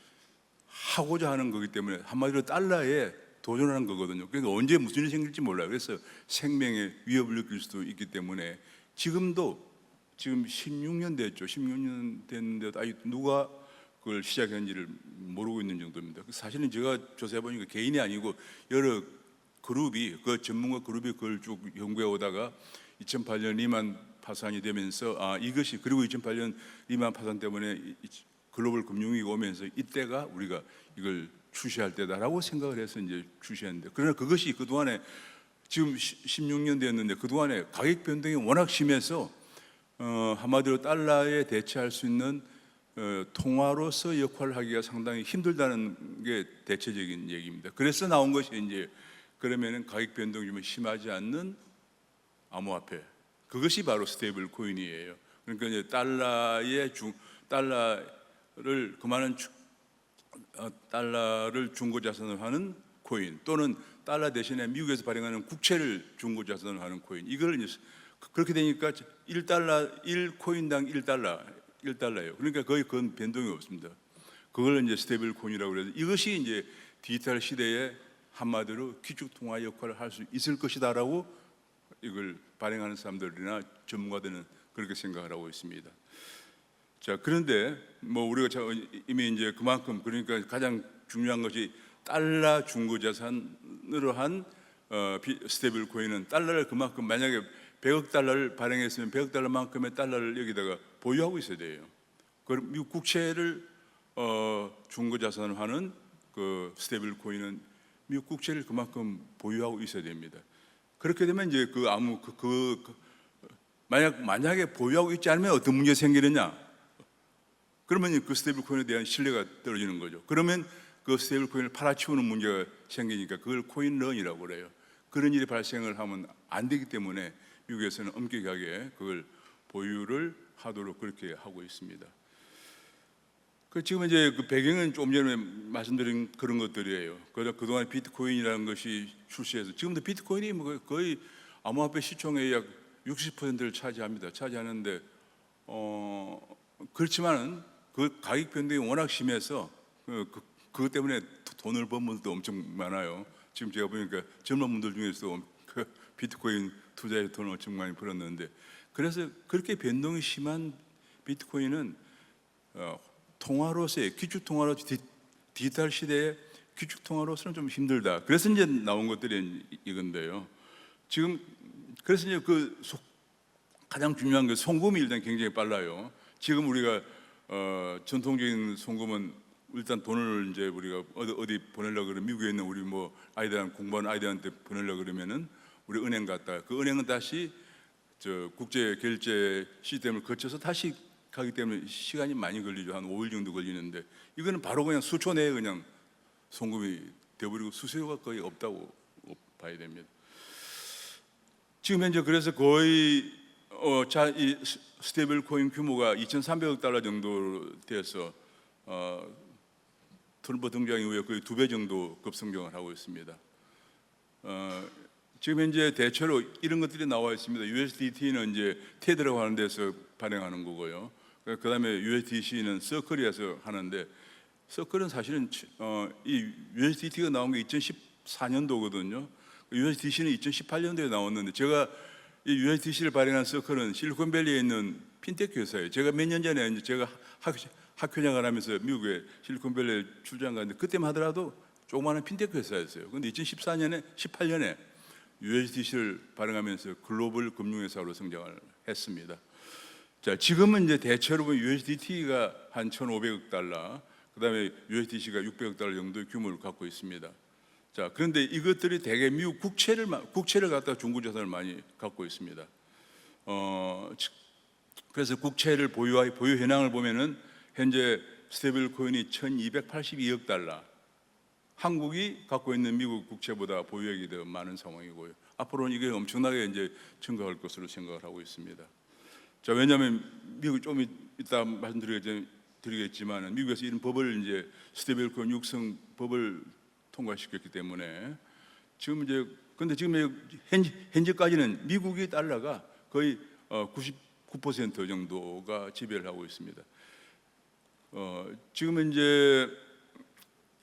하고자 하는 거기 때문에 한마디로 달러에 도전하는 거거든요. 그러니까 언제 무슨 일이 생길지 몰라요. 그래서 생명의 위협을 느낄 수도 있기 때문에 지금 16년 됐죠. 16년 됐는데도 아직 누가 그걸 시작했는지를 모르고 있는 정도입니다. 사실은 제가 조사해 보니까 개인이 아니고 여러 그룹이, 그 전문가 그룹이 그걸 쭉 연구해 오다가 2008년 리만 파산이 되면서 이것이, 그리고 2008년 리만 파산 때문에 글로벌 금융위기가 오면서 이때가 우리가 이걸 출시할 때다라고 생각을 해서 이제 출시했는데, 그러나 그것이 그동안에 지금 16년 됐는데 그동안에 가격 변동이 워낙 심해서 한마디로 달러에 대체할 수 있는 통화로서 역할을 하기가 상당히 힘들다는 게 대체적인 얘기입니다. 그래서 나온 것이 이제 그러면은 가격 변동이 좀 심하지 않는 암호화폐, 그것이 바로 스테이블 코인이에요. 그러니까 이제 달러를 그만한 달러를 중고 자산으로 하는 코인, 또는 달러 대신에 미국에서 발행하는 국채를 중고 자산으로 하는 코인, 이걸 이제 그렇게 되니까 1코인당 1달러예요. 그러니까 거의 그건 변동이 없습니다. 그걸 이제 스테이블 코인이라고 그래서 이것이 이제 디지털 시대에 한마디로 기축 통화 역할을 할 수 있을 것이다라고 이걸 발행하는 사람들이나 전문가들은 그렇게 생각을 하고 있습니다. 자, 그런데 뭐 우리가 이미 이제 그만큼, 그러니까 가장 중요한 것이 달러 중고 자산으로 한 스테이블 코인은 달러를 그만큼, 만약에 100억 달러를 발행했으면 100억 달러만큼의 달러를 여기다가 보유하고 있어야 돼요. 그럼 미국 국채를 중고 자산으로 하는 그 스테이블 코인은 미국 국채를 그만큼 보유하고 있어야 됩니다. 그렇게 되면 이제 만약에 보유하고 있지 않으면 어떤 문제가 생기느냐? 그러면 그 스테이블 코인에 대한 신뢰가 떨어지는 거죠. 그러면 그 스테이블 코인을 팔아치우는 문제가 생기니까 그걸 코인런이라고 그래요. 그런 일이 발생을 하면 안 되기 때문에 미국에서는 엄격하게 그걸 보유를 하도록 그렇게 하고 있습니다. 지금 이제 그 배경은 조금 전에 말씀드린 그런 것들이에요. 그동안 비트코인이라는 것이 출시해서 지금도 비트코인이 뭐 거의 암호화폐 시총의 약 60%를 차지하는데 그렇지만은 그 가격 변동이 워낙 심해서 그것 때문에 돈을 번 분들도 엄청 많아요. 지금 제가 보니까 젊은 분들 중에서도 그 비트코인 투자에 돈을 엄청 많이 벌었는데, 그래서 그렇게 변동이 심한 비트코인은 통화로서의 기축 통화로 디지털 시대의 기축 통화로서는 좀 힘들다. 그래서 이제 나온 것들이 이건데요. 지금 그래서 이제 가장 중요한 게 송금이 일단 굉장히 빨라요. 지금 우리가 전통적인 송금은 일단 돈을 이제 우리가 어디 보내려고 그러면 미국에 있는 우리 뭐 공부하는 아이들한테 보내려고 그러면은 우리 은행 갔다가 그 은행은 다시 국제 결제 시스템을 거쳐서 다시 가기 때문에 시간이 많이 걸리죠. 한 5일 정도 걸리는데 이거는 바로 그냥 수초 내에 그냥 송금이 되어버리고 수수료가 거의 없다고 봐야 됩니다. 지금 현재 그래서 거의 이 스테이블 코인 규모가 2,300억 달러 정도 돼서 트럼프 등장 이후에 거의 2배 정도 급성장을 하고 있습니다. 지금 현재 대체로 이런 것들이 나와 있습니다. USDT는 이제 테드라고 하는 데서 발행하는 거고요. 그다음에 USDC는 서클에서 하는데, 서클은 사실은 이 USDT가 나온 게 2014년도거든요. USDC는 2018년도에 나왔는데, 제가 이 USDC를 발행한 서클은 실리콘밸리에 있는 핀테크 회사예요. 제가 몇 년 전에 이제 제가 학교장을 하면서 미국에 실리콘밸리에 출장 갔는데 그때만 하더라도 조그마한 핀테크 회사였어요. 그런데 18년에 USDC를 발행하면서 글로벌 금융회사로 성장을 했습니다. 자, 지금은 이제 대체로 보면 USDT가 한 1,500억 달러, 그다음에 USDC가 600억 달러 정도의 규모를 갖고 있습니다. 자, 그런데 이것들이 대개 미국 국채를 갖다가 중고자산을 많이 갖고 있습니다. 그래서 국채를 보유 현황을 보면은 현재 스테이블 코인이 1,282억 달러, 한국이 갖고 있는 미국 국채보다 보유액이 더 많은 상황이고요. 앞으로는 이게 엄청나게 이제 증가할 것으로 생각을 하고 있습니다. 자, 왜냐하면 미국 좀 이따 말씀드리겠지만 미국에서 이런 법을 이제 스테이블 코인 육성 법을 통과시켰기 때문에 지금 이제 근데 지금 현재까지는 미국의 달러가 거의 99% 정도가 지배를 하고 있습니다. 지금 이제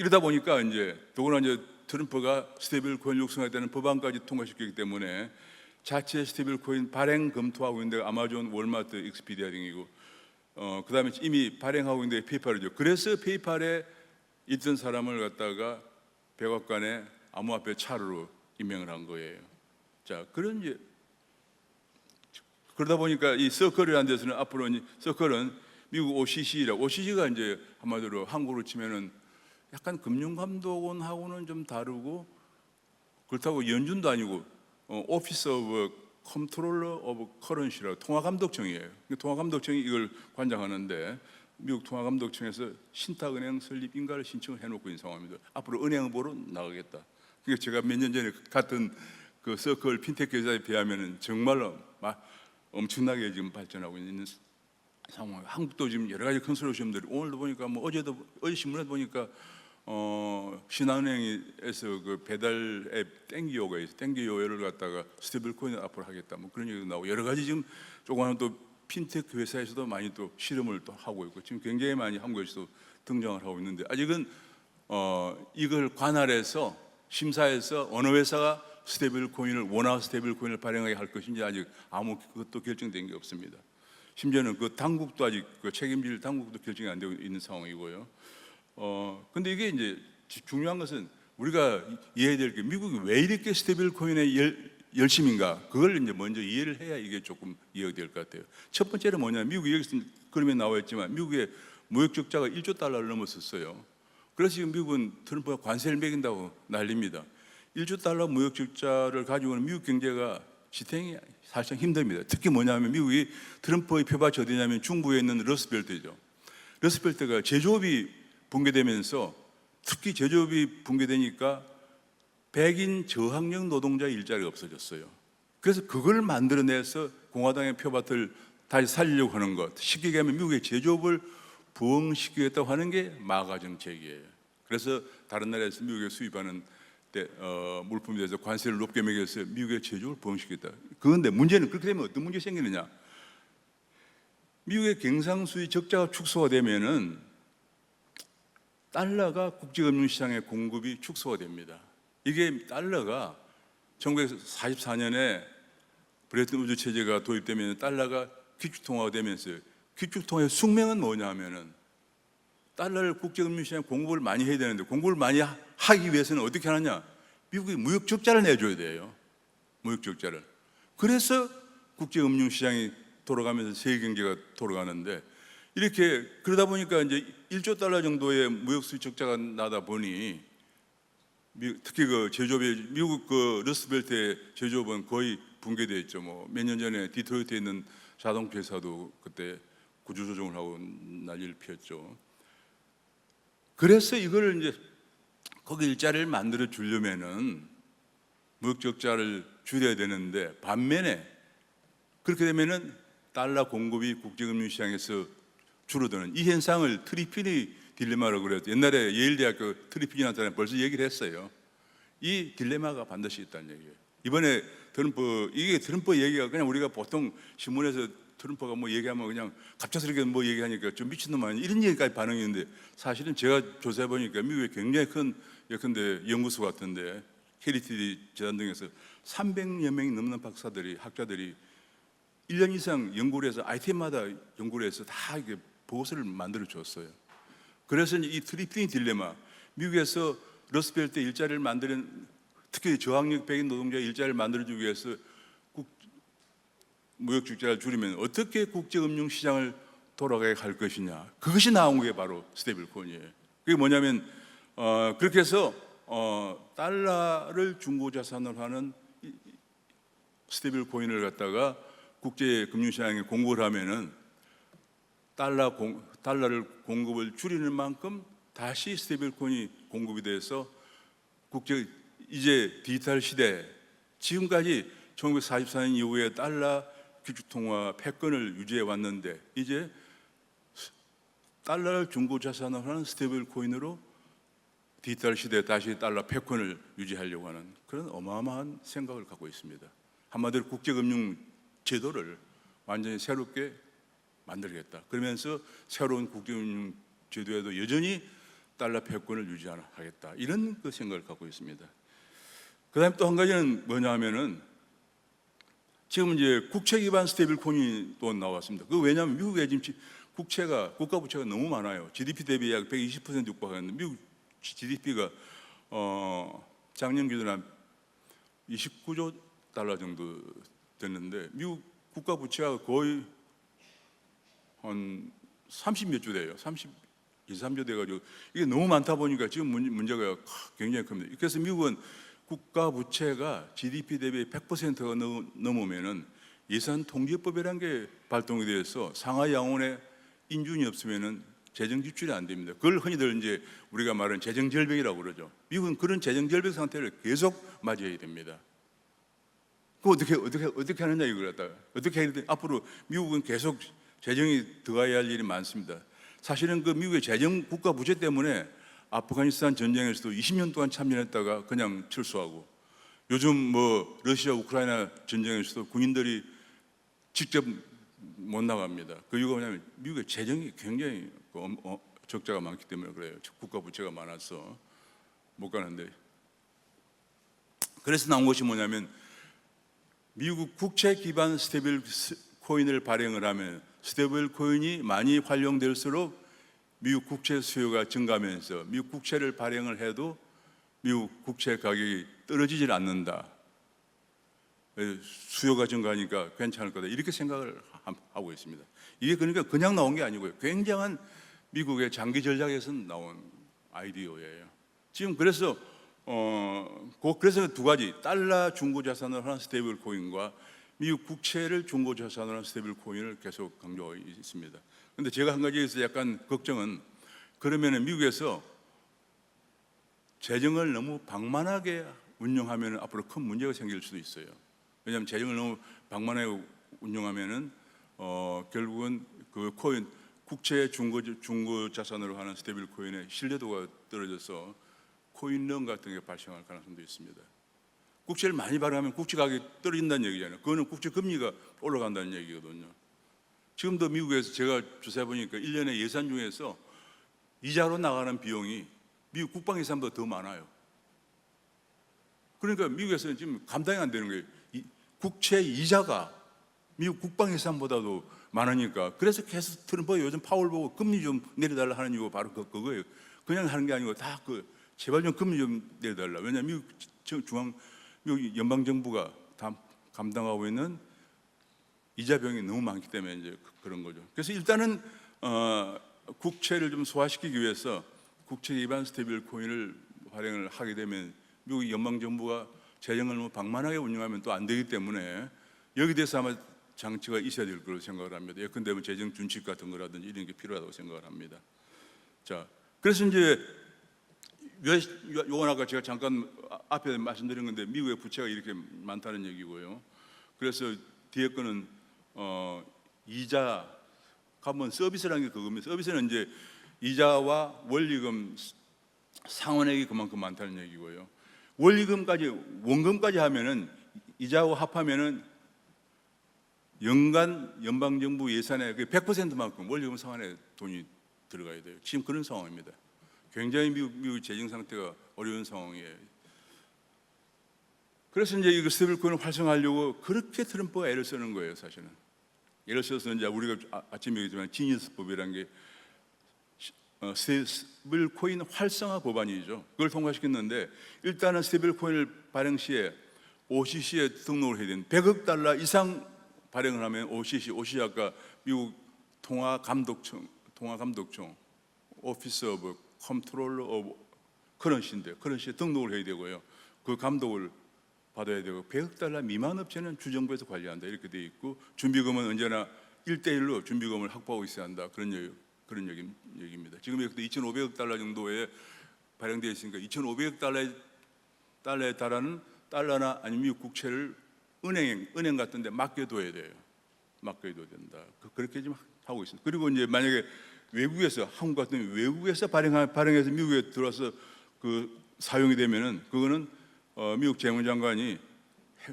이러다 보니까 이제 더구나 이제 트럼프가 스테이블 코인 육성에 대한 법안까지 통과시켰기 때문에 자체 스테이블 코인 발행 검토하고 있는데 아마존, 월마트, 익스피디아 등이고 그다음에 이미 발행하고 있는데 페이팔이죠. 그래서 페이팔에 있던 사람을 갖다가 백악관에 암호화폐 차르로 임명을 한 거예요. 자, 그런 이제 그러다 보니까 이 서클이라는 데서는 앞으로 서클은 미국 OCC라고, OCC가 이제 한마디로 한국으로 치면은 약간 금융감독원하고는 좀 다르고, 그렇다고 연준도 아니고 오피스 오브 컨트롤러 오브 커런시라고 통화감독청이에요. 통화감독청이 이걸 관장하는데 미국 통화감독청에서 신탁은행 설립 인가를 신청을 해놓고 있는 상황입니다. 앞으로 은행으로 나가겠다. 그러니까 제가 몇 년 전에 같은 그 서클 핀테크 회사에 비하면은 정말로 엄청나게 지금 발전하고 있는 상황. 한국도 지금 여러 가지 컨소시엄들이, 오늘도 보니까 뭐 어제 신문에 보니까 신한은행에서 그 배달 앱 땡기요가 있어. 땡기요를 갖다가 스테이블 코인을 앞으로 하겠다. 뭐 그런 얘기도 나오고 여러 가지 지금 조그마한 또 핀테크 회사에서도 많이 또 실험을 또 하고 있고 지금 굉장히 많이 한국에서도 등장을 하고 있는데 아직은 이걸 관할해서 심사해서 어느 회사가 스테이블 코인을 원화 스테이블 코인을 발행하게 할 것인지 아직 아무 그것도 결정된 게 없습니다. 심지어는 그 당국도 아직 그 책임질 당국도 결정이 안 되고 있는 상황이고요. 근데 이게 이제 중요한 것은 우리가 이해해야 될 게 미국이 왜 이렇게 스테이블 코인에 열심인가, 그걸 이제 먼저 이해를 해야 이게 조금 이해가 될 것 같아요. 첫 번째는 뭐냐, 미국이 여기서 그림에 나와 있지만 미국의 무역 적자가 1조 달러를 넘었었어요. 그래서 지금 미국은 트럼프가 관세를 매긴다고 난립니다. 1조 달러 무역 적자를 가지고는 미국 경제가 지탱이 사실상 힘듭니다. 특히 뭐냐면 미국이 트럼프의 표밭이 어디냐면 중부에 있는 러스트벨트죠. 러스트벨트가 제조업이 붕괴되면서 특히 제조업이 붕괴되니까 백인 저학력 노동자 일자리가 없어졌어요. 그래서 그걸 만들어내서 공화당의 표밭을 다시 살리려고 하는 것, 쉽게 얘기하면 미국의 제조업을 부흥시키겠다고 하는 게 마가 정책이에요. 그래서 다른 나라에서 미국에 수입하는 물품에 대해서 관세를 높게 매겨서 미국의 제조업을 부흥시키겠다. 그런데 문제는 그렇게 되면 어떤 문제가 생기느냐, 미국의 경상수지 적자가 축소가 되면은 달러가 국제금융시장의 공급이 축소가 됩니다. 이게 달러가 1944년에 브레튼 우드 체제가 도입되면 달러가 기축통화가 되면서, 기축통화의 숙명은 뭐냐 하면은 달러를 국제금융시장에 공급을 많이 해야 되는데 공급을 많이 하기 위해서는 어떻게 하느냐, 미국이 무역 적자를 내줘야 돼요. 무역 적자를. 그래서 국제금융시장이 돌아가면서 세계 경제가 돌아가는데, 이렇게 그러다 보니까 이제 1조 달러 정도의 무역 수입 적자가 나다 보니 특히 그 제조업의 미국 그 러스트벨트의 제조업은 거의 붕괴되어 있죠. 뭐 몇 년 전에 디트로이트에 있는 자동차 회사도 그때 구조조정을 하고 난리를 피웠죠. 그래서 이거를 이제 거기 일자리를 만들어 주려면은 무역 적자를 줄여야 되는데, 반면에 그렇게 되면은 달러 공급이 국제금융시장에서 줄어드는 이 현상을 트리피니 딜레마라고 그래요. 옛날에 예일대학교 트리피니라는 사람이 벌써 얘기를 했어요. 이 딜레마가 반드시 있다는 얘기예요. 이번에 트럼프, 이게 트럼프 얘기가 그냥 우리가 보통 신문에서 트럼프가 뭐 얘기하면 그냥 갑작스럽게 뭐 얘기하니까 좀 미친놈 아니야 이런 얘기까지 반응이 있는데, 사실은 제가 조사해 보니까 미국에 굉장히 큰 예컨대 연구소 같은데 KTD 재단 등에서 300여 명이 넘는 박사들이, 학자들이 1년 이상 연구를 해서 아이템마다 연구를 해서 다 이게 보고서를 만들어 줬어요. 그래서 이 트리피니 딜레마, 미국에서 러스트벨트 일자리를 만드는, 특히 저학력 백인 노동자 일자리를 만들어주기 위해서 무역 적자를 줄이면 어떻게 국제금융시장을 돌아가게 할 것이냐, 그것이 나온 게 바로 스테이블 코인이에요. 그게 뭐냐면 그렇게 해서 달러를 중고자산으로 하는 스테이블 코인을 갖다가 국제금융시장에 공급을 하면은 달러를 공급을 줄이는 만큼 다시 스테이블 코인이 공급이 돼서 이제 디지털 시대, 지금까지 1944년 이후에 달러 기축통화 패권을 유지해 왔는데 이제 달러를 중고자산으로 하는 스테이블 코인으로 디지털 시대에 다시 달러 패권을 유지하려고 하는 그런 어마어마한 생각을 갖고 있습니다. 한마디로 국제금융 제도를 완전히 새롭게 만들겠다. 그러면서 새로운 국제금융 제도에도 여전히 달러 패권을 유지하겠다 이런 그 생각을 갖고 있습니다. 그다음에 또 한 가지는 뭐냐 하면은 지금 이제 국채 기반 스테이블 코인이 또 나왔습니다. 그 왜냐하면 미국의 지금 국가 부채가 너무 많아요. GDP 대비 약 120% 육박하는데 미국 GDP가 작년 기준 한 29조 달러 정도 됐는데 미국 국가 부채가 거의 한 30몇 조 돼요. 32~33조 돼가지고 이게 너무 많다 보니까 지금 문제가 굉장히 큽니다. 그래서 미국은 국가 부채가 GDP 대비 100%가 넘으면은 예산 통제법이라는 게 발동이 돼서 상하 양원의 인준이 없으면은 재정 지출이 안 됩니다. 그걸 흔히들 이제 우리가 말하는 재정 절벽이라고 그러죠. 미국은 그런 재정 절벽 상태를 계속 맞이해야 됩니다. 그 어떻게 하느냐 이걸 갖다가 어떻게 해야 돼? 앞으로 미국은 계속 재정이 들어가야 할 일이 많습니다. 사실은 그 미국의 재정 국가 부채 때문에 아프가니스탄 전쟁에서도 20년 동안 참전했다가 그냥 철수하고 요즘 뭐 러시아 우크라이나 전쟁에서도 군인들이 직접 못 나갑니다. 그 이유가 뭐냐면 미국의 재정이 굉장히 적자가 많기 때문에 그래요. 국가 부채가 많아서 못 가는데 그래서 나온 것이 뭐냐면 미국 국채 기반 스테이블 코인을 발행을 하면 스테이블 코인이 많이 활용될수록 미국 국채 수요가 증가하면서 미국 국채를 발행을 해도 미국 국채 가격이 떨어지질 않는다. 수요가 증가하니까 괜찮을 거다. 이렇게 생각을 하고 있습니다. 이게 그러니까 그냥 나온 게 아니고요. 굉장한 미국의 장기 전략에서 나온 아이디어예요. 지금 그래서 그래서 두 가지 달러 중고 자산을 하는 스테이블 코인과 미국 국채를 중고 자산으로 하는 스테이블 코인을 계속 강조하고 있습니다. 그런데 제가 한 가지에서 약간 걱정은 그러면은 미국에서 재정을 너무 방만하게 운영하면 앞으로 큰 문제가 생길 수도 있어요. 왜냐하면 재정을 너무 방만하게 운영하면은 결국은 그 코인 국채 중고 자산으로 하는 스테이블 코인의 신뢰도가 떨어져서 코인런 같은 게 발생할 가능성도 있습니다. 국채를 많이 발행하면 국채 가격이 떨어진다는 얘기잖아요. 그거는 국채 금리가 올라간다는 얘기거든요. 지금도 미국에서 제가 조사해 보니까 1년에 예산 중에서 이자로 나가는 비용이 미국 국방 예산보다 더 많아요. 그러니까 미국에서는 지금 감당이 안 되는 거예요. 국채 이자가 미국 국방 예산보다도 많으니까 그래서 계속 트럼프가 요즘 파월 보고 금리 좀 내려달라 하는 이유가 바로 그거예요. 그냥 하는 게 아니고 다 제발 좀 금리 좀 내려달라. 왜냐하면 미국 연방정부가 다 감당하고 있는 이자 비용이 너무 많기 때문에 이제 그런 거죠. 그래서 일단은 국채를 좀 소화시키기 위해서 국채 기반 스테이블 코인을 발행을 하게 되면 미국 연방정부가 재정을 너무 방만하게 운영하면 또 안 되기 때문에 여기 대해서 아마 장치가 있어야 될 거로 생각을 합니다. 예컨대 뭐 재정 준칙 같은 거라든지 이런 게 필요하다고 생각을 합니다. 자, 그래서 이제 요건 아까 제가 잠깐 앞에 말씀드린 건데 미국의 부채가 이렇게 많다는 얘기고요. 그래서 뒤에 거는 이자 값은 서비스라는 게 그겁니다. 서비스는 이제 이자와 원리금 상환액이 그만큼 많다는 얘기고요. 원금까지 하면은 이자와 합하면은 연간 연방정부 예산의 100%만큼 원리금 상환에 돈이 들어가야 돼요. 지금 그런 상황입니다. 굉장히 미국 재정 상태가 어려운 상황이에요. 그래서 이제 이 스테이블 코인을 활성화하려고 그렇게 트럼프가 애를 쓰는 거예요, 사실은. 예를 들어서 이제 우리가 아침에 얘기했지만 지니스법이라는 게 스테이블 코인 활성화 법안이죠. 그걸 통과시켰는데 일단은 스테이블 코인을 발행 시에 OCC에 등록을 해야 되는 100억 달러 이상 발행을 하면 OCC 아까 미국 통화감독청 오피스 오브 컨트롤러 오브 커런시인데 커런시에 등록을 해야 되고요. 그 감독을 받아야 되고 100억 달러 미만 업체는 주정부에서 관리한다 이렇게 돼 있고 준비금은 언제나 1대1로 준비금을 확보하고 있어야 한다 그런 얘기입니다. 지금 여기도 2,500억 달러 정도에 발행되어 있으니까 2,500억 달러에 달하는 달러나 아니면 미국 국채를 은행 같은 데 맡겨둬야 돼요. 맡겨둬야 된다. 그렇게 지금 하고 있습니다. 그리고 이제 만약에 외국에서 한국 같은 외국에서 발행해서 미국에 들어와서 사용이 되면은 그거는 미국 재무장관이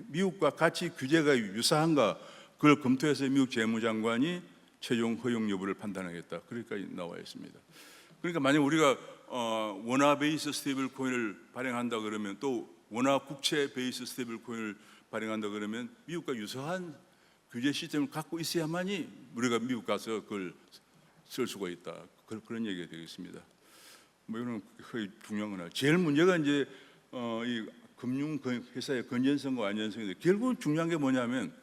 미국과 같이 규제가 유사한가 그걸 검토해서 미국 재무장관이 최종 허용 여부를 판단하겠다. 그렇게까지 나와 있습니다. 그러니까 만약 우리가 원화 베이스 스테이블 코인을 발행한다 그러면, 또 원화 국채 베이스 스테이블 코인을 발행한다 그러면 미국과 유사한 규제 시스템을 갖고 있어야만이 우리가 미국 가서 그걸 쓸 수가 있다. 그런 얘기가 되겠습니다. 뭐 이런 거의 중요한 거나 제일 문제가 이제 이 금융 회사의 건전성과 안전성인데, 결국은 중요한 게 뭐냐면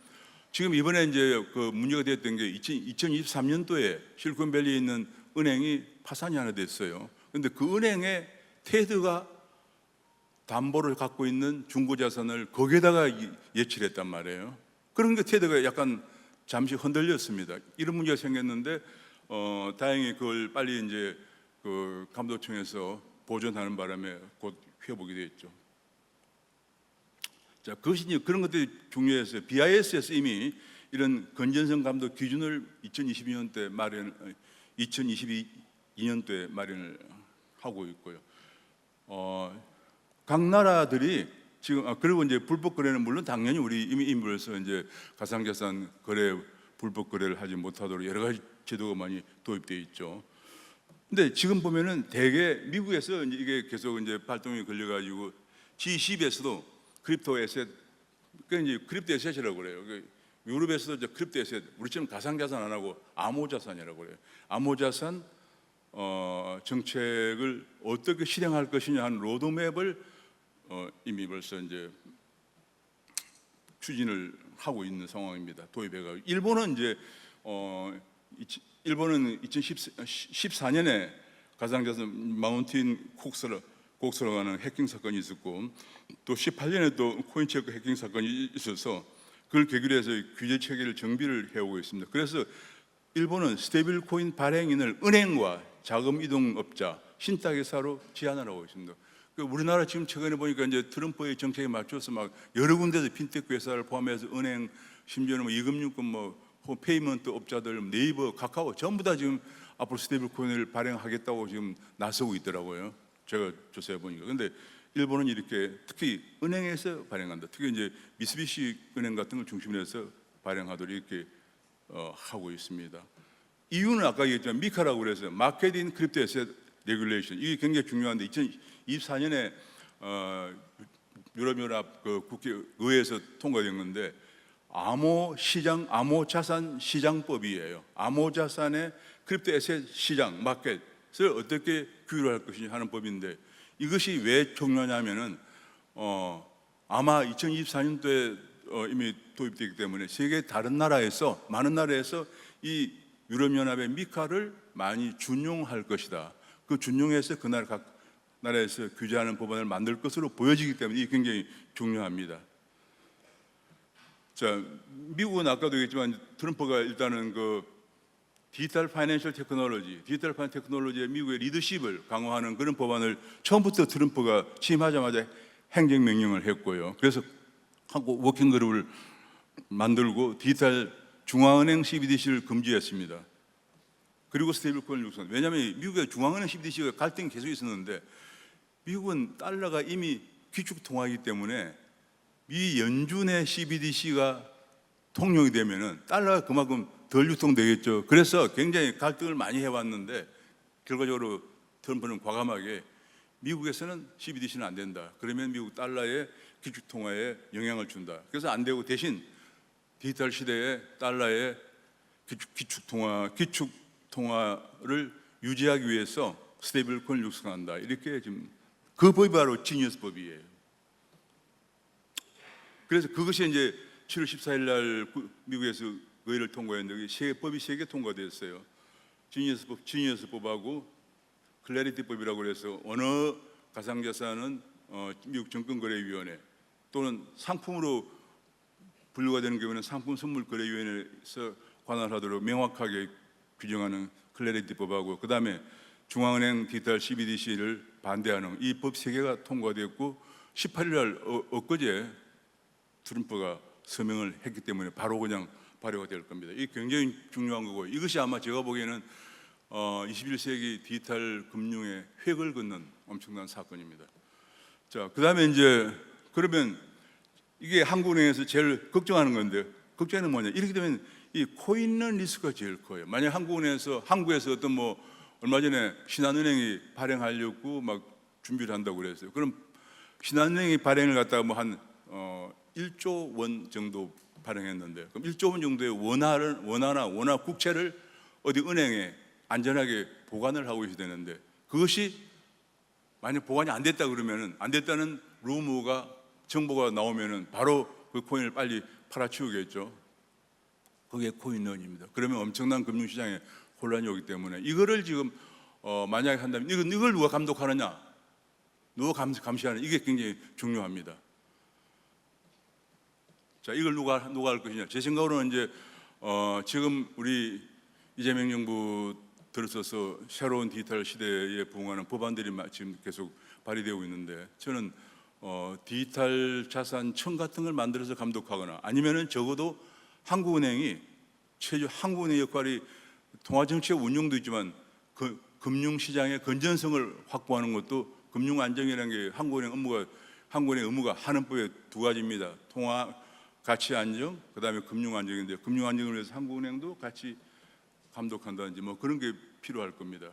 지금 이번에 이제 그 문제가 됐던 게 2023년도에 실리콘밸리에 있는 은행이 파산이 하나 됐어요. 그런데 그 은행의 테드가 담보를 갖고 있는 중고자산을 거기에다가 예치를 했단 말이에요. 그런 게 테드가 약간 잠시 흔들렸습니다. 이런 문제가 생겼는데 다행히 그걸 빨리 이제 그 감독청에서 보존하는 바람에 곧 회복이 됐죠. 자, 그것이 이제 그런 것들이 중요해서 BIS에서 이미 이런 건전성 감독 기준을 2022년도에 마련을 하고 있고요. 각 나라들이 지금 그리고 이제 불법 거래는 물론 당연히 우리 이미 인물에서 이제 가상자산 거래 불법 거래를 하지 못하도록 여러 가지 제도가 많이 도입되어 있죠. 근데 지금 보면은 대개 미국에서 이제 이게 계속 이제 발동이 걸려가지고 G20에서도 크립토 에셋, 그 이제 크립토 에셋이라고 그래요. 유럽에서도 이제 크립토 에셋, 우리처럼 가상자산 안 하고 암호자산이라고 그래요. 암호자산 정책을 어떻게 실행할 것이냐 하는 로드맵을 이미 벌써 이제 추진을 하고 있는 상황입니다. 도입해가. 일본은 이제 일본은 2014년에 가상자산 마운틴 곡스라고 하는 해킹 사건이 있었고, 또 18년에 또 코인체크 해킹 사건이 있어서 그걸 계기로 해서 규제 체계를 정비를 해오고 있습니다. 그래서 일본은 스테이블 코인 발행인을 은행과 자금 이동업자, 신탁회사로 제한을 하고 있습니다. 우리나라 지금 최근에 보니까 이제 트럼프의 정책에 맞춰서 막 여러 군데서 핀테크 회사를 포함해서 은행, 심지어는 뭐 이금융권, 뭐 페이먼트 업자들, 네이버, 카카오 전부 다 지금 앞으로 스테이블 코인을 발행하겠다고 지금 나서고 있더라고요. 제가 조사해 보니까. 근데 일본은 이렇게 특히 은행에서 발행한다. 특히 이제 미쓰비시 은행 같은 걸 중심으로 해서 발행하도록 이렇게 하고 있습니다. 이유는 아까 얘기했지만 미카라고 그래서 마켓 인 크립토 에셋 레귤레이션, 이게 굉장히 중요한데 2024년에 유럽연합 그 국회의회에서 통과된 건데 암호자산 시장법이에요. 암호자산의 크립토 에셋 시장 마켓을 어떻게 규율할 것이냐 하는 법인데, 이것이 왜 중요하냐면은 아마 2024년도에 이미 도입되기 때문에 세계 다른 나라에서, 많은 나라에서 이 유럽연합의 미카를 많이 준용할 것이다. 그 준용해서 그 나라 각 나라에서 규제하는 법안을 만들 것으로 보여지기 때문에 이게 굉장히 중요합니다. 자, 미국은 아까도 얘기했지만 트럼프가 일단은 그 디지털 파이낸셜 테크놀로지의 미국의 리더십을 강화하는 그런 법안을 처음부터 트럼프가 취임하자마자 행정명령을 했고요. 그래서 한국 워킹그룹을 만들고 디지털 중앙은행 CBDC를 금지했습니다. 그리고 스테이블코인을 육성. 왜냐하면 미국의 중앙은행 CBDC가 갈등이 계속 있었는데 미국은 달러가 이미 기축통화이기 때문에 미 연준의 CBDC가 통용이 되면은 달러가 그만큼 덜 유통되겠죠. 그래서 굉장히 갈등을 많이 해왔는데 결과적으로 트럼프는 과감하게 미국에서는 CBDC는 안 된다. 그러면 미국 달러의 기축통화에 영향을 준다. 그래서 안 되고 대신 디지털 시대에 달러의 기축통화를 유지하기 위해서 스테이블 코인을 육성한다. 이렇게 지금 그 법이 바로 지니어스 법이에요. 그래서 그것이 이제 7월 14일 날 미국에서 의회를 통과했는데 법이 3개 통과됐어요. 지니어스 법하고 클래리티법이라고 해서 어느 가상자산은 미국 증권거래위원회 또는 상품으로 분류가 되는 경우에는 상품선물거래위원회에서 관할하도록 명확하게 규정하는 클래리티법하고, 그 다음에 중앙은행 디지털 CBDC를 반대하는 이 법 3개가 통과됐고 18일 날 엊그제 트럼프가 서명을 했기 때문에 바로 그냥 발효가 될 겁니다. 이게 굉장히 중요한 거고, 이것이 아마 제가 보기에는 21세기 디지털 금융의 획을 긋는 엄청난 사건입니다. 자, 그 다음에 이제 그러면 이게 한국은행에서 제일 걱정하는 건데, 걱정하는 뭐냐? 이렇게 되면 이 코인 리스크가 제일 커요. 만약 한국에서 어떤 뭐 얼마 전에 신한은행이 발행하려고 막 준비를 한다고 그랬어요. 그럼 신한은행이 발행을 갖다가 뭐 한 1조 원 정도 발행했는데, 그럼 1조 원 정도의 원화 국채를 어디 은행에 안전하게 보관을 하고 있어야 되는데, 그것이 만약 보관이 안 됐다 그러면은, 안 됐다는 루머가, 정보가 나오면은 바로 그 코인을 빨리 팔아치우겠죠. 그게 코인런입니다. 그러면 엄청난 금융시장에 혼란이 오기 때문에 이거를 지금 만약에 한다면 이걸 누가 감독하느냐, 누가 감시하느냐, 이게 굉장히 중요합니다. 자, 이걸 누가 할 것이냐. 제 생각으로는 이제 지금 우리 이재명 정부 들어서서 새로운 디지털 시대에 부응하는 법안들이 지금 계속 발의되고 있는데, 저는 디지털 자산청 같은 걸 만들어서 감독하거나, 아니면은 적어도 한국은행의 역할이 통화정책 운용도 있지만 그 금융시장의 건전성을 확보하는 것도, 금융 안정이라는 게 한국은행 의무가 하는법의 두 가지입니다. 통화 가치 안정, 그다음에 금융 안정인데, 금융 안정을 위해서 한국은행도 같이 감독한다든지 뭐 그런 게 필요할 겁니다.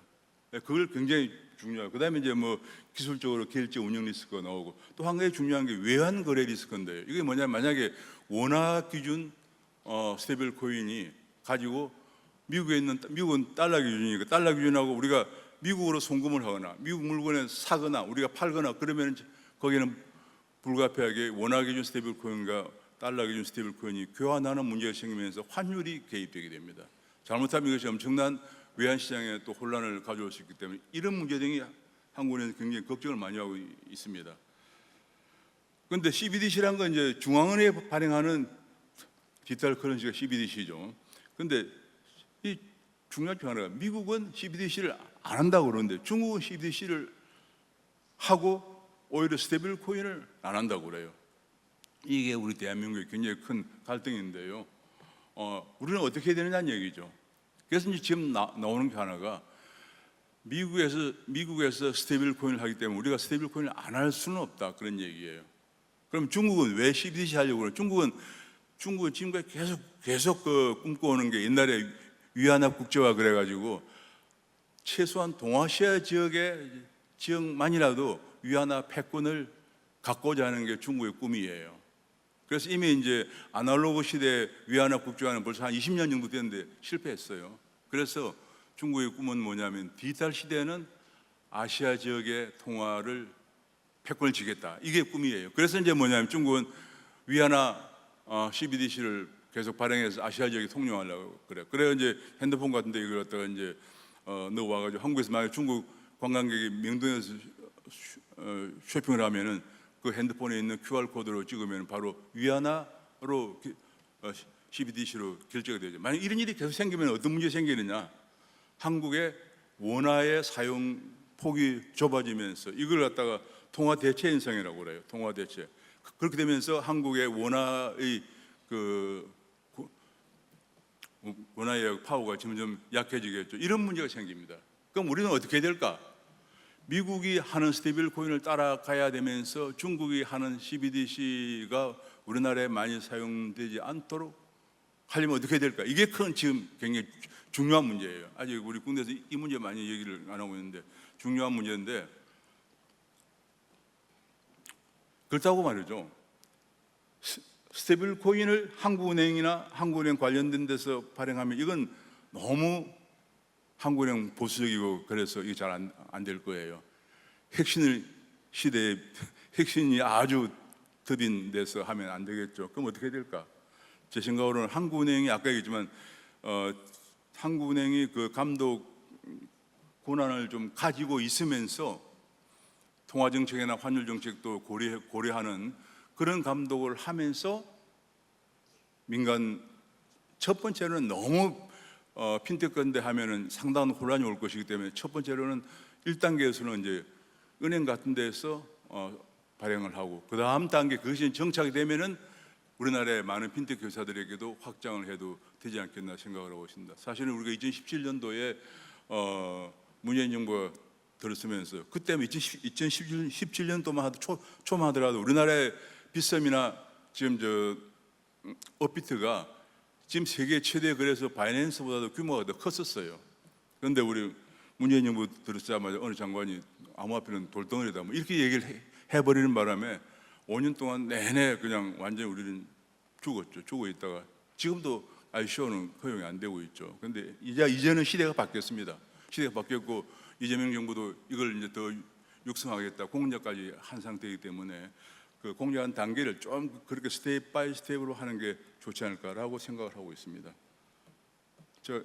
그걸 굉장히 중요하고, 그다음에 이제 뭐 기술적으로 결제 운영 리스크가 나오고, 또 한 가지 중요한 게 외환 거래 리스크인데요. 이게 뭐냐면, 만약에 원화 기준 스테이블 코인이 가지고 미국은 달러 기준이니까, 달러 기준하고 우리가 미국으로 송금을 하거나 미국 물건을 사거나 우리가 팔거나 그러면 거기는 불가피하게 원화 기준 스테이블 코인과 달러 기준 스테이블 코인이 교환하는 문제가 생기면서 환율이 개입되게 됩니다. 잘못하면 이것이 엄청난 외환 시장에 또 혼란을 가져올 수 있기 때문에, 이런 문제 등이 한국은행에서 굉장히 걱정을 많이 하고 있습니다. 그런데 CBDC란 건 이제 중앙은행이 발행하는 디지털 커런시가 CBDC죠. 그런데 이 중요한 점 하나가, 미국은 CBDC를 안 한다고 그러는데 중국은 CBDC를 하고 오히려 스테이블 코인을 안 한다고 그래요. 이게 우리 대한민국의 굉장히 큰 갈등인데요. 우리는 어떻게 해야 되느냐는 얘기죠. 그래서 이제 지금 나오는 게 하나가, 미국에서 스테이블 코인을 하기 때문에 우리가 스테이블 코인을 안 할 수는 없다, 그런 얘기예요. 그럼 중국은 왜 CBDC 하려고 그래요? 중국은 지금까지 계속 꿈꿔오는 게, 옛날에 위안화 국제화 그래가지고 최소한 동아시아 지역만이라도 위안화 패권을 갖고자 하는 게 중국의 꿈이에요. 그래서 이미 이제 아날로그 시대 위안화 국제화는 벌써 한 20년 정도 됐는데 실패했어요. 그래서 중국의 꿈은 뭐냐면, 디지털 시대에는 아시아 지역의 통화를 패권을 쥐겠다, 이게 꿈이에요. 그래서 이제 뭐냐면 중국은 위안화 CBDC를 계속 발행해서 아시아 지역에 통용하려고 그래요. 그래서 이제 핸드폰 같은데 이걸 갖다가 이제 넣어와가지고, 한국에서 만약 중국 관광객이 명동에서 쇼핑을 하면은 그 핸드폰에 있는 QR 코드로 찍으면 바로 위안화로 CBDC로 결제가 되죠. 만약 이런 일이 계속 생기면 어떤 문제 생기느냐? 한국의 원화의 사용 폭이 좁아지면서 이걸 갖다가 통화 대체 현상이라고 그래요. 통화 대체. 그렇게 되면서 한국의 원화의 원화의 파워가 점점 약해지겠죠. 이런 문제가 생깁니다. 그럼 우리는 어떻게 해야 될까? 미국이 하는 스테이블 코인을 따라가야 되면서 중국이 하는 CBDC가 우리나라에 많이 사용되지 않도록 하려면 어떻게 해야 될까? 이게 지금 굉장히 중요한 문제예요. 아직 우리 군대에서 이 문제 많이 얘기를 안 하고 있는데 중요한 문제인데, 그렇다고 말이죠. 스테이블 코인을 한국은행이나 한국은행 관련된 데서 발행하면 이건 너무 한국은행 보수적이고, 그래서 이게 잘 안 될 거예요. 핵심이 아주 더딘 데서 하면 안 되겠죠. 그럼 어떻게 해야 될까? 제 생각으로는 한국은행이 아까 얘기했지만 한국은행이 그 감독 권한을 좀 가지고 있으면서 통화정책이나 환율정책도 고려하는 그런 감독을 하면서, 민간 첫 번째로는 너무 핀테크 건데 하면은 상당한 혼란이 올 것이기 때문에, 첫 번째로는 1단계에서는 이제 은행 같은 데서 발행을 하고, 그 다음 단계 그것이 정착이 되면은 우리나라의 많은 핀테크 회사들에게도 확장을 해도 되지 않겠나 생각을 하고 있습니다. 사실은 우리가 2017년도에 문재인 정부가 들었으면서, 그때면 2017년도만 초만 하더라도 우리나라의 빗썸이나 지금 업비트가 지금 세계 최대 거래소 바이낸스보다도 규모가 더 컸었어요. 그런데 우리 문재인 정부 들었자마자 어느 장관이 암호화폐는 돌덩어리다 뭐 이렇게 얘기를 해버리는 바람에 5년 동안 내내 그냥 완전히 우리는 죽었죠. 죽어 있다가 지금도 ICO는 허용이 안 되고 있죠. 그런데 이제는 시대가 바뀌었습니다. 시대가 바뀌었고 이재명 정부도 이걸 이제 더 육성하겠다 공약까지 한 상태이기 때문에 그 공약한 단계를 좀 그렇게 스텝 바이 스텝으로 하는 게 좋지 않을까라고 생각을 하고 있습니다. 저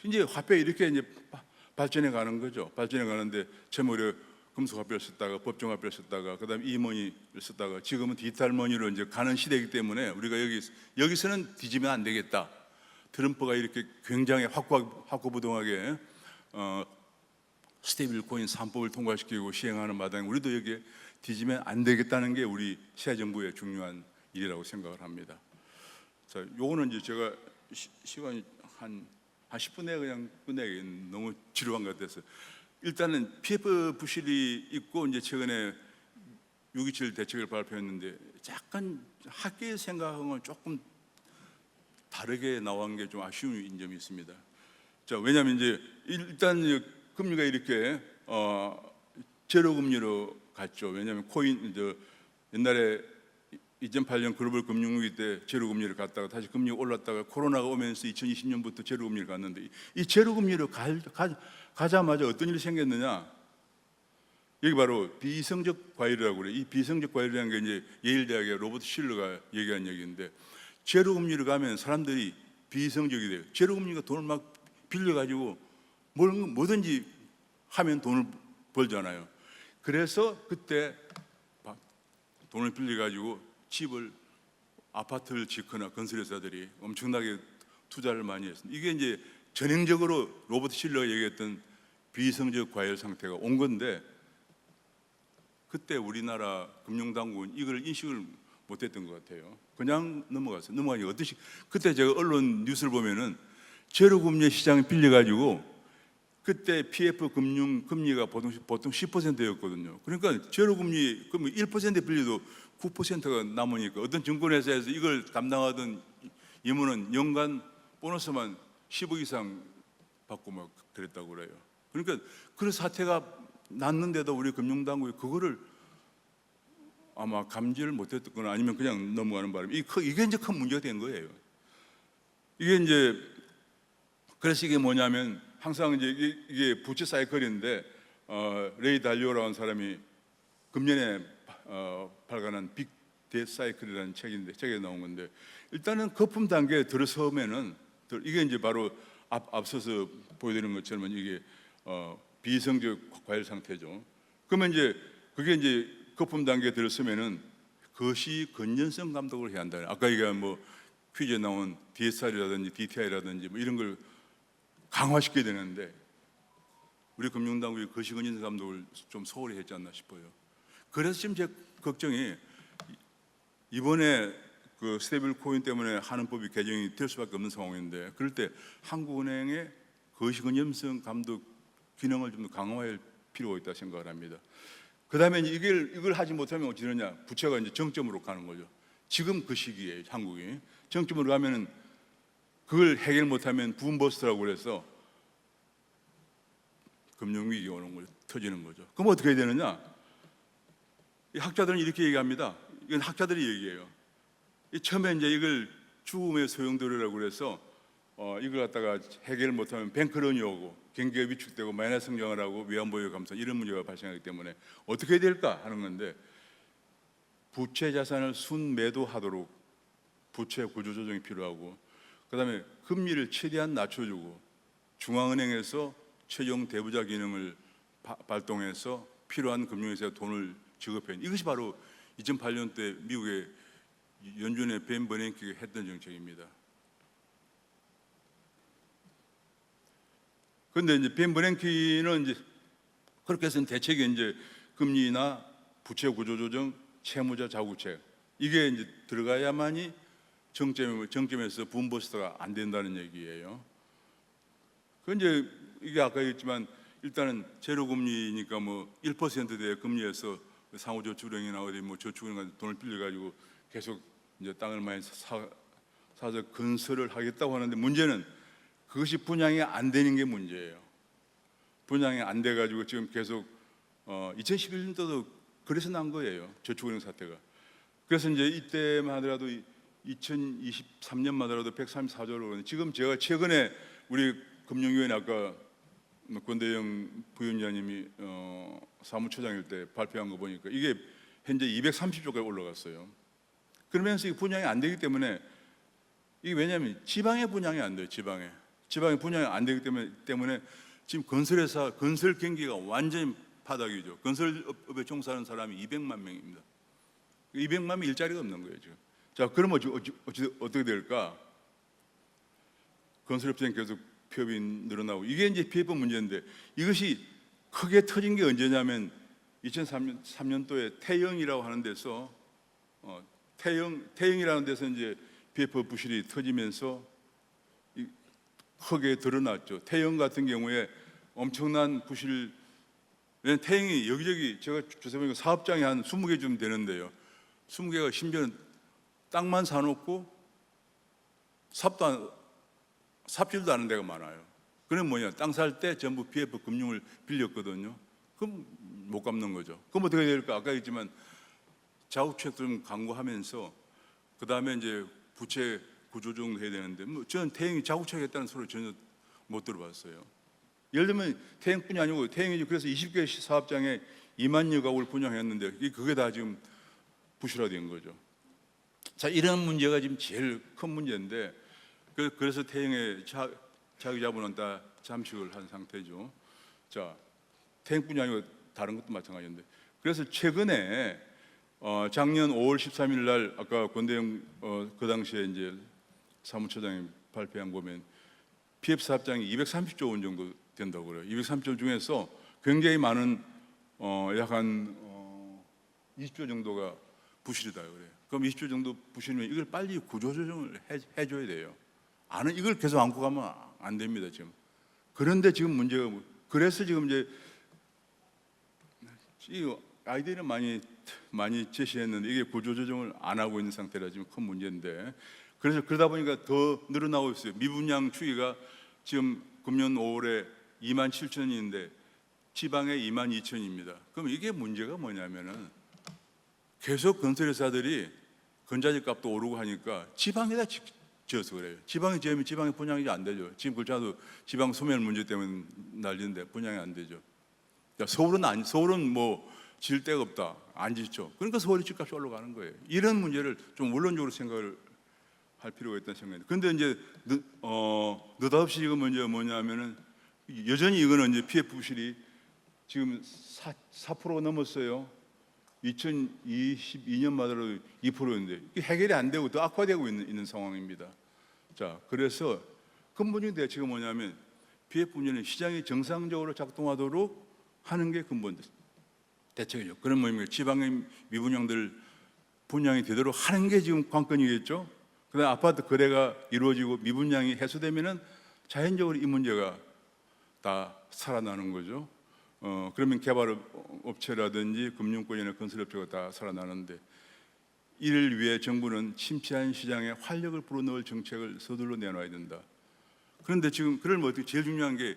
이제 화폐 이렇게 이제 발전해 가는 거죠. 발전해 가는데 처음에 금속 화폐를 썼다가 법정 화폐를 썼다가 그다음에 이머니를 썼다가 지금은 디지털 머니로 이제 가는 시대이기 때문에 우리가 여기서는 뒤지면 안 되겠다. 트럼프가 이렇게 굉장히 확고부동하게 스테이블 코인 3법을 통과시키고 시행하는 마당에 우리도 여기에 뒤지면 안 되겠다는 게 우리 새 정부의 중요한 일이라고 생각을 합니다. 자, 요거는 이제 제가 시간이 한 10분 내에 그냥 끝내기 너무 지루한 것 같아서 일단은 PF 부실이 있고 이제 최근에 6.27 대책을 발표했는데 약간 학계의 생각은 조금 다르게 나온 게 좀 아쉬운 점이 있습니다. 자, 왜냐하면 이제 일단 금리가 이렇게 제로 금리로 갔죠. 왜냐하면 코인 옛날에 2008년 글로벌 금융위기 때 제로 금리를 갔다가 다시 금리가 올랐다가 코로나가 오면서 2020년부터 제로 금리를 갔는데 이 제로 금리로 가자마자 어떤 일이 생겼느냐? 여기 바로 비성적 과열이라고 그래요. 이 비성적 과열이라는 게 이제 예일 대학의 로버트 실러가 얘기한 얘기인데 제로 금리로 가면 사람들이 비성적이 돼요. 제로 금리가 돈을 막 빌려 가지고 뭐든지 하면 돈을 벌잖아요. 그래서 그때 돈을 빌려 가지고 집을 아파트를 짓거나 건설회사들이 엄청나게 투자를 많이 했습니다. 이게 이제 전형적으로 로버트 실러가 얘기했던 비성적 과열 상태가 온 건데 그때 우리나라 금융당국은 이걸 인식을 못했던 것 같아요. 그냥 넘어갔어요. 넘어가니 어떻게 그때 제가 언론 뉴스를 보면은 제로금리 시장에 빌려가지고 그때 PF 금리가 보통 10%였거든요. 그러니까 제로금리 1% 빌려도 9%가 남으니까 어떤 증권회사에서 이걸 담당하던 임원은 연간 보너스만 10억 이상 받고 막 그랬다고 그래요. 그러니까 그런 사태가 났는데도 우리 금융당국이 그거를 아마 감지를 못했거나 아니면 그냥 넘어가는 바람에 이게 이제 큰 문제가 된 거예요. 이게 이제 그래서 이게 뭐냐면 항상 이제 이게 부채 사이클인데 레이 달리오라는 사람이 금년에 발간한 빅 데트 사이클이라는 책에 나온 건데 일단은 거품 단계에 들어서면은 이게 이제 바로 앞서서 보여드리는 것처럼 이게 비성적 과열 상태죠. 그러면 이제 그게 이제 거품 단계에 들어서면은 그것이 건전성 감독을 해야 한다. 아까 얘기한 뭐 퀴즈에 나온 DSR이라든지 DTI라든지 뭐 이런 걸 강화시켜야 되는데 우리 금융당국이 거시 건전성 감독을 좀 소홀히 했지 않나 싶어요. 그래서 지금 제 걱정이 이번에 그 스테이블 코인 때문에 하는 법이 개정이 될 수밖에 없는 상황인데 그럴 때 한국은행의 거시 건전성 감독 기능을 좀 더 강화할 필요가 있다 생각을 합니다. 그다음에 이걸 하지 못하면 어찌 되느냐? 부채가 이제 정점으로 가는 거죠. 지금 그 시기에 한국이 정점으로 가면은 그걸 해결 못하면 붐버스트라고 그래서 금융위기가 오는 거죠. 터지는 거죠. 그럼 어떻게 해야 되느냐? 이 학자들은 이렇게 얘기합니다. 이건 학자들이 얘기해요. 처음에 이제 이걸 죽음의 소용돌이라고 그래서 이걸 갖다가 해결 못하면 뱅크런이 오고 경기가 위축되고 마이너스 성장을 하고 외환보유 감소 이런 문제가 발생하기 때문에 어떻게 해야 될까 하는 건데 부채 자산을 순매도하도록 부채 구조 조정이 필요하고 그다음에 금리를 최대한 낮춰주고 중앙은행에서 최종 대부자 기능을 발동해서 필요한 금융회사에 돈을 지급해 이것이 바로 2008년 때 미국의 연준의 벤 버냉키가 했던 정책입니다. 그런데 이제 벤 버냉키는 이제 그렇게 해서 대책이 이제 금리나 부채 구조 조정, 채무자 자구책 이게 이제 들어가야만이 정점에서 붐버스트가 안 된다는 얘기예요. 그 이제 이게 아까 얘기했지만 일단은 제로 금리니까 뭐 1%대 금리에서 상호저축은행이나 어디 뭐 저축은행 돈을 빌려 가지고 계속 이제 땅을 많이 사서 건설을 하겠다고 하는데 문제는 그것이 분양이 안 되는 게 문제예요. 분양이 안 돼가지고 지금 계속 2011년도도 그래서 난 거예요. 저축은행 사태가. 그래서 이제 이때만 하더라도 2023년만 하더라도 134조를 그러는데 지금 제가 최근에 우리 금융위원회 아까 권대영 부위원장님이 사무처장일 때 발표한 거 보니까 이게 현재 230조까지 올라갔어요. 그러면서 이 분양이 안 되기 때문에 이게 왜냐하면 지방에 분양이 안 돼요. 지방에 분양이 안 되기 때문에 지금 건설회사 건설 경기가 완전히 바닥이죠. 건설업에 종사하는 사람이 200만 명입니다. 200만 명 일자리가 없는 거예요 지금. 자, 그러면 어떻게 될까? 건설업체는 계속 폐업이 늘어나고 이게 이제 피해법 문제인데 이것이 크게 터진 게 언제냐면 2003년도에 태영이라고 하는 데서 태영이라는 데서 이제 피해법 부실이 터지면서 크게 드러났죠. 태영 같은 경우에 엄청난 부실. 태영이 여기저기 제가 조사해보니까 사업장이 한 20개 좀 되는데요. 20개가 심지어는 땅만 사놓고 삽질도 하는 데가 많아요. 그럼 뭐냐? 땅 살 때 전부 PF 금융을 빌렸거든요. 그럼 못 갚는 거죠. 그럼 어떻게 될까? 아까 했지만 자구책 좀 강구하면서 그 다음에 이제 부채 구조조정도 해야 되는데 저는 태영이 자구책 했다는 소리 전혀 못 들어봤어요. 예를 들면 태영뿐이 아니고 태영이 그래서 20개 사업장에 2만여 가구를 분양했는데 그게 다 지금 부실화된 거죠. 자, 이런 문제가 지금 제일 큰 문제인데 그래서 태영의 자기 자본은 다 잠식을 한 상태죠. 자, 태영뿐이 아니고 다른 것도 마찬가지인데 그래서 최근에 작년 5월 13일 날 아까 권대영 그 당시에 이제 사무처장이 발표한 보면 PF 사업장이 230조 원 정도 된다고 그래요. 230조 중에서 굉장히 많은 약 한 20조 정도가 부실이다 그래요. 그럼 20조 정도 부실이면 이걸 빨리 구조조정을 해줘야 돼요. 이걸 계속 안고 가면 안 됩니다 지금. 그런데 지금 문제가 그래서 지금 이제 이 아이디어는 많이 제시했는데 이게 구조조정을 안 하고 있는 상태라 지금 큰 문제인데 그래서 그러다 보니까 더 늘어나고 있어요. 미분양 추이가 지금 금년 5월에 27,000인데 지방에 22,000입니다. 그럼 이게 문제가 뭐냐면은 계속 건설회사들이 건자재 값도 오르고 하니까 지방에다 지어서 그래요. 지방에 지으면 지방에 분양이 안 되죠. 지금 그렇잖아도 지방 소멸 문제 때문에 난리인데 분양이 안 되죠. 서울은 뭐 질 데가 없다. 안 짓죠. 그러니까 서울의 집값이 올라가는 거예요. 이런 문제를 좀 원론적으로 생각을 할 필요가 있다는 생각입니다. 그런데 이제 느닷없이 지금 문제 뭐냐면은 여전히 이거는 이제 피해 부실이 지금 4%가 넘었어요. 2022년마다로 2%인데 이게 해결이 안 되고 더 악화되고 있는 상황입니다. 자, 그래서 근본적인 대책은 뭐냐면 PF 문제는 시장이 정상적으로 작동하도록 하는 게 근본 대책이죠. 그런 의미입니다. 지방의 미분양들 분양이 되도록 하는 게 지금 관건이겠죠. 그다음 아파트 거래가 이루어지고 미분양이 해소되면은 자연적으로 이 문제가 다 살아나는 거죠. 그러면 개발업체라든지 금융권이나 건설업체가 다 살아나는데 이를 위해 정부는 침체한 시장에 활력을 불어넣을 정책을 서둘러 내놔야 된다. 그런데 지금 그러면 어떻게 제일 중요한 게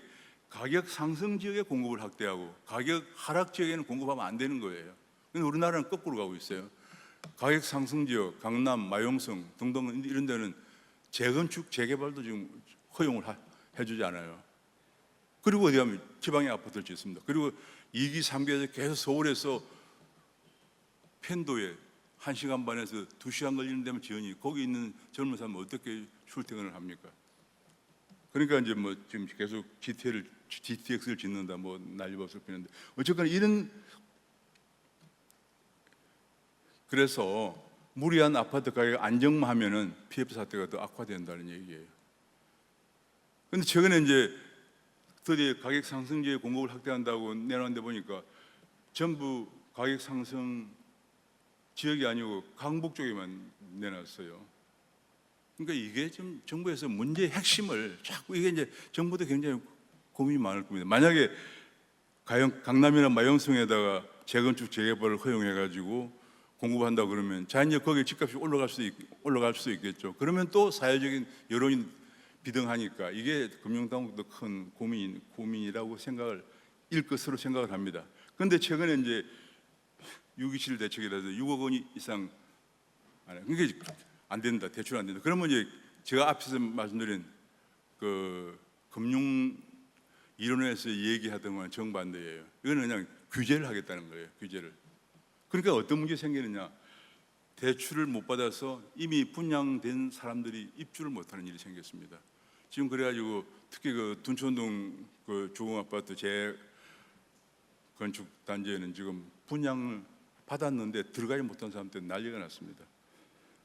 가격 상승 지역에 공급을 확대하고 가격 하락 지역에는 공급하면 안 되는 거예요. 근데 우리나라는 거꾸로 가고 있어요. 가격 상승 지역, 강남, 마용성 등등 이런 데는 재건축, 재개발도 지금 허용을 해주지 않아요. 그리고 어디 가면 지방에 아파트를 짓습니다. 그리고 2기, 3기에서 계속 서울에서 편도에 1시간 반에서 2시간 걸리는 데면 지연이 거기 있는 젊은 사람은 어떻게 출퇴근을 합니까? 그러니까 이제 뭐 지금 계속 GTX를 짓는다 뭐 난리가 없을 뿐인데 어쨌거나 이런 그래서 무리한 아파트 가격 안정만 하면은 PF 사태가 더 악화된다는 얘기예요. 그런데 최근에 이제 드디어 가격 상승지에 공급을 확대한다고 내놨는데 보니까 전부 가격 상승 지역이 아니고 강북 쪽에만 내놨어요. 그러니까 이게 지금 정부에서 문제의 핵심을 자꾸 이게 이제 정부도 굉장히 고민이 많을 겁니다. 만약에 강남이나 마용성에다가 재건축 재개발을 허용해가지고 공급한다 그러면 자연적 거기에 집값이 올라갈 수도 있겠죠. 그러면 또 사회적인 여론이 비등하니까 이게 금융당국도 큰 고민이라고 생각을 것으로 생각을 합니다. 그런데 최근에 이제 627 대책이라서 6억 원 이상 그게 안 된다, 대출 안 된다. 그러면 이제 제가 앞에서 말씀드린 그 금융 이론에서 얘기하던 건 정반대예요. 이거는 그냥 규제를 하겠다는 거예요. 규제를. 그러니까 어떤 문제 생기느냐? 대출을 못 받아서 이미 분양된 사람들이 입주를 못하는 일이 생겼습니다. 지금 그래가지고 특히 그 둔촌동 그 주공아파트 재건축 단지에는 지금 분양을 받았는데 들어가지 못한 사람들 난리가 났습니다.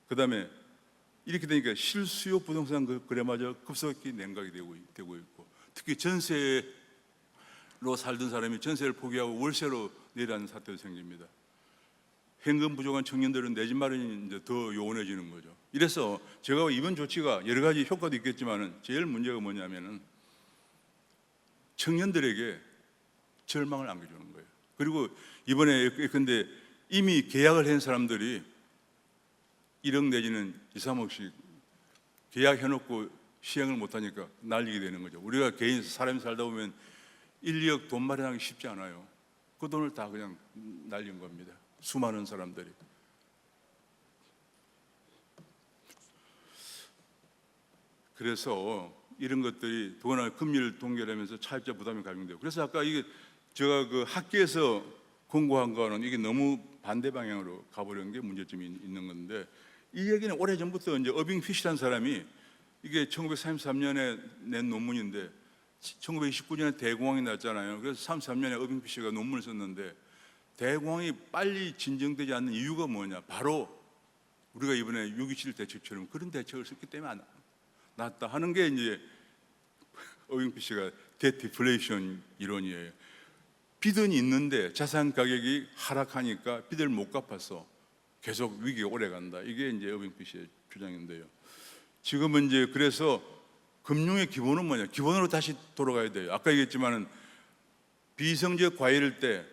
그다음에 이렇게 되니까 실수요 부동산 거래마저 급속히 냉각이 되고 있고, 특히 전세로 살던 사람이 전세를 포기하고 월세로 내려가는 사태도 생깁니다. 현금 부족한 청년들은 내 집 마련이 이제 더 요원해지는 거죠. 이래서 제가 이번 조치가 여러 가지 효과도 있겠지만은 제일 문제가 뭐냐면은 청년들에게 절망을 안겨주는 거예요. 그리고 이번에 근데 이미 계약을 한 사람들이 1억 내지는 2, 3억씩 계약해놓고 시행을 못하니까 날리게 되는 거죠. 우리가 개인 사람이 살다 보면 1, 2억 돈 마련하기 쉽지 않아요. 그 돈을 다 그냥 날린 겁니다. 수많은 사람들이. 그래서 이런 것들이 더구나 금리를 동결하면서 차입자 부담이 가중되고, 그래서 아까 이게 제가 그 학계에서 권고한 거는 이게 너무 반대 방향으로 가버리는 게 문제점이 있는 건데, 이 얘기는 오래 전부터 이제 어빙 피시라는 사람이 이게 1933년에 낸 논문인데 1929년에 대공황이 났잖아요. 그래서 33년에 어빙 피시가 논문을 썼는데, 대공황이 빨리 진정되지 않는 이유가 뭐냐? 바로 우리가 이번에 6.27 대책처럼 그런 대책을 썼기 때문에 안 났다 하는 게 이제 어빙 피시가 데디플레이션 이론이에요. 빚은 있는데 자산 가격이 하락하니까 빚을 못 갚아서 계속 위기가 오래 간다. 이게 이제 어빙 피시의 주장인데요. 지금은 이제 그래서 금융의 기본은 뭐냐? 기본으로 다시 돌아가야 돼요. 아까 얘기했지만은 비성적 과열일 때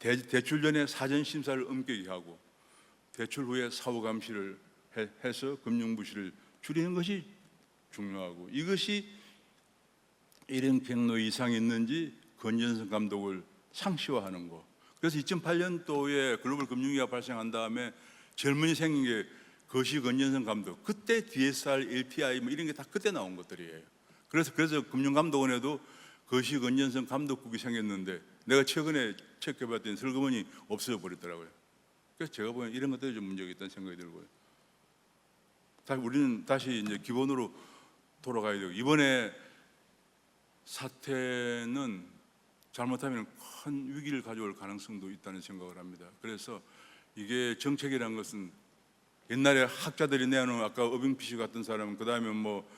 대출 전에 사전 심사를 엄격히 하고 대출 후에 사후 감시를 해서 금융 부실을 줄이는 것이 중요하고, 이것이 일행 경로 이상이 있는지 건전성 감독을 상시화하는 거. 그래서 2008년도에 글로벌 금융위기가 발생한 다음에 젊은이 생긴 게 거시 건전성 감독, 그때 DSR, LTI 뭐 이런 게 다 그때 나온 것들이에요. 그래서 금융감독원에도 거시 건전성 감독국이 생겼는데 내가 최근에 체크해봤더니 슬그머니 없어져 버렸더라고요. 그래서 제가 보기엔 이런 것들이 좀 문제가 있다는 생각이 들고요. 우리는 다시 이제 기본으로 돌아가야 되고, 이번에 사태는 잘못하면 큰 위기를 가져올 가능성도 있다는 생각을 합니다. 그래서 이게 정책이라는 것은 옛날에 학자들이 내놓은, 아까 어빙 피시 같은 사람은, 그 다음에 뭐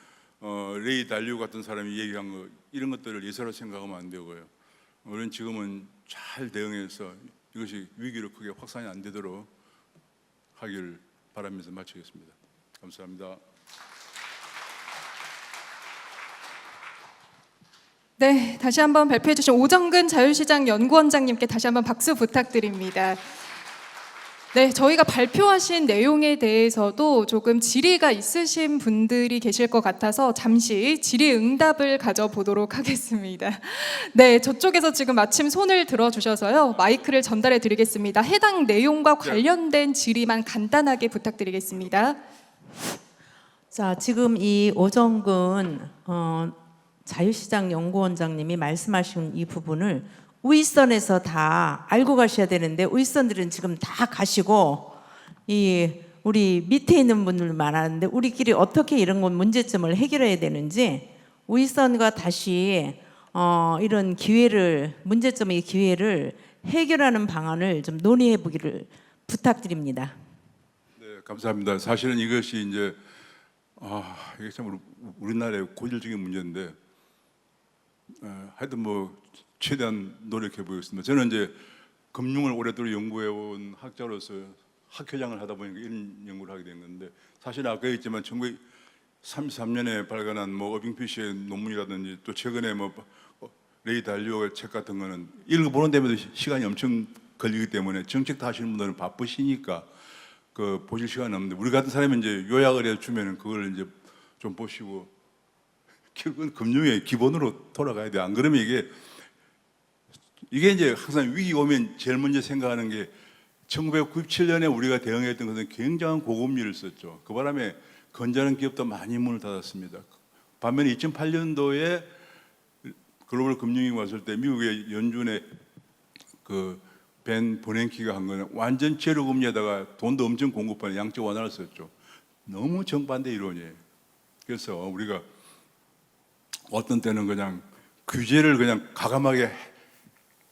레이 달리오 같은 사람이 얘기한 거, 이런 것들을 예사로 생각하면 안 되고요. 우리는 지금은 잘 대응해서 이것이 위기로 크게 확산이 안 되도록 하기를 바라면서 마치겠습니다. 감사합니다. 네, 다시 한번 발표해 주신 오정근 자유시장 연구원장님께 다시 한번 박수 부탁드립니다. 네, 저희가 발표하신 내용에 대해서도 조금 질의가 있으신 분들이 계실 것 같아서 잠시 질의응답을 가져보도록 하겠습니다. 네, 저쪽에서 지금 마침 손을 들어주셔서요, 마이크를 전달해 드리겠습니다. 해당 내용과 관련된 질의만 간단하게 부탁드리겠습니다. 자, 지금 이 오정근 자유시장 연구원장님이 말씀하신 이 부분을 윗선에서 다 알고 가셔야 되는데, 윗선들은 지금 다 가시고 이 우리 밑에 있는 분들 말하는데, 우리끼리 어떻게 이런 건 문제점을 해결해야 되는지 윗선과 다시 이런 기회를, 문제점의 기회를 해결하는 방안을 좀 논의해 보기를 부탁드립니다. 네, 감사합니다. 사실은 이것이 이제 이게 참 우리나라의 고질적인 문제인데, 하여튼 뭐 최대한 노력해 보겠습니다. 저는 이제 금융을 오랫동안 연구해 온 학자로서 학회장을 하다 보니까 이런 연구를 하게 된 건데, 사실 아까 얘기했지만 1933년에 발간한 뭐 어빙 피시의 논문이라든지 또 최근에 뭐 레이 달리오의 책 같은 거는 읽어보는 데에도 시간이 엄청 걸리기 때문에 정책 다 하시는 분들은 바쁘시니까 그 보실 시간이 없는데, 우리 같은 사람이 이제 요약을 해주면은 그걸 이제 좀 보시고, 결국은 금융의 기본으로 돌아가야 돼. 안 그러면 이게 이게 이제 항상 위기 오면 제일 먼저 생각하는 게 1997년에 우리가 대응했던 것은 굉장한 고금리를 썼죠. 그 바람에 건전한 기업도 많이 문을 닫았습니다. 반면에 2008년도에 글로벌 금융위기 왔을 때 미국의 연준의 벤 버냉키가 한 거는 완전 제로 금리에다가 돈도 엄청 공급하는 양적 완화를 썼죠. 너무 정반대 이론이에요. 그래서 우리가 어떤 때는 그냥 규제를 그냥 과감하게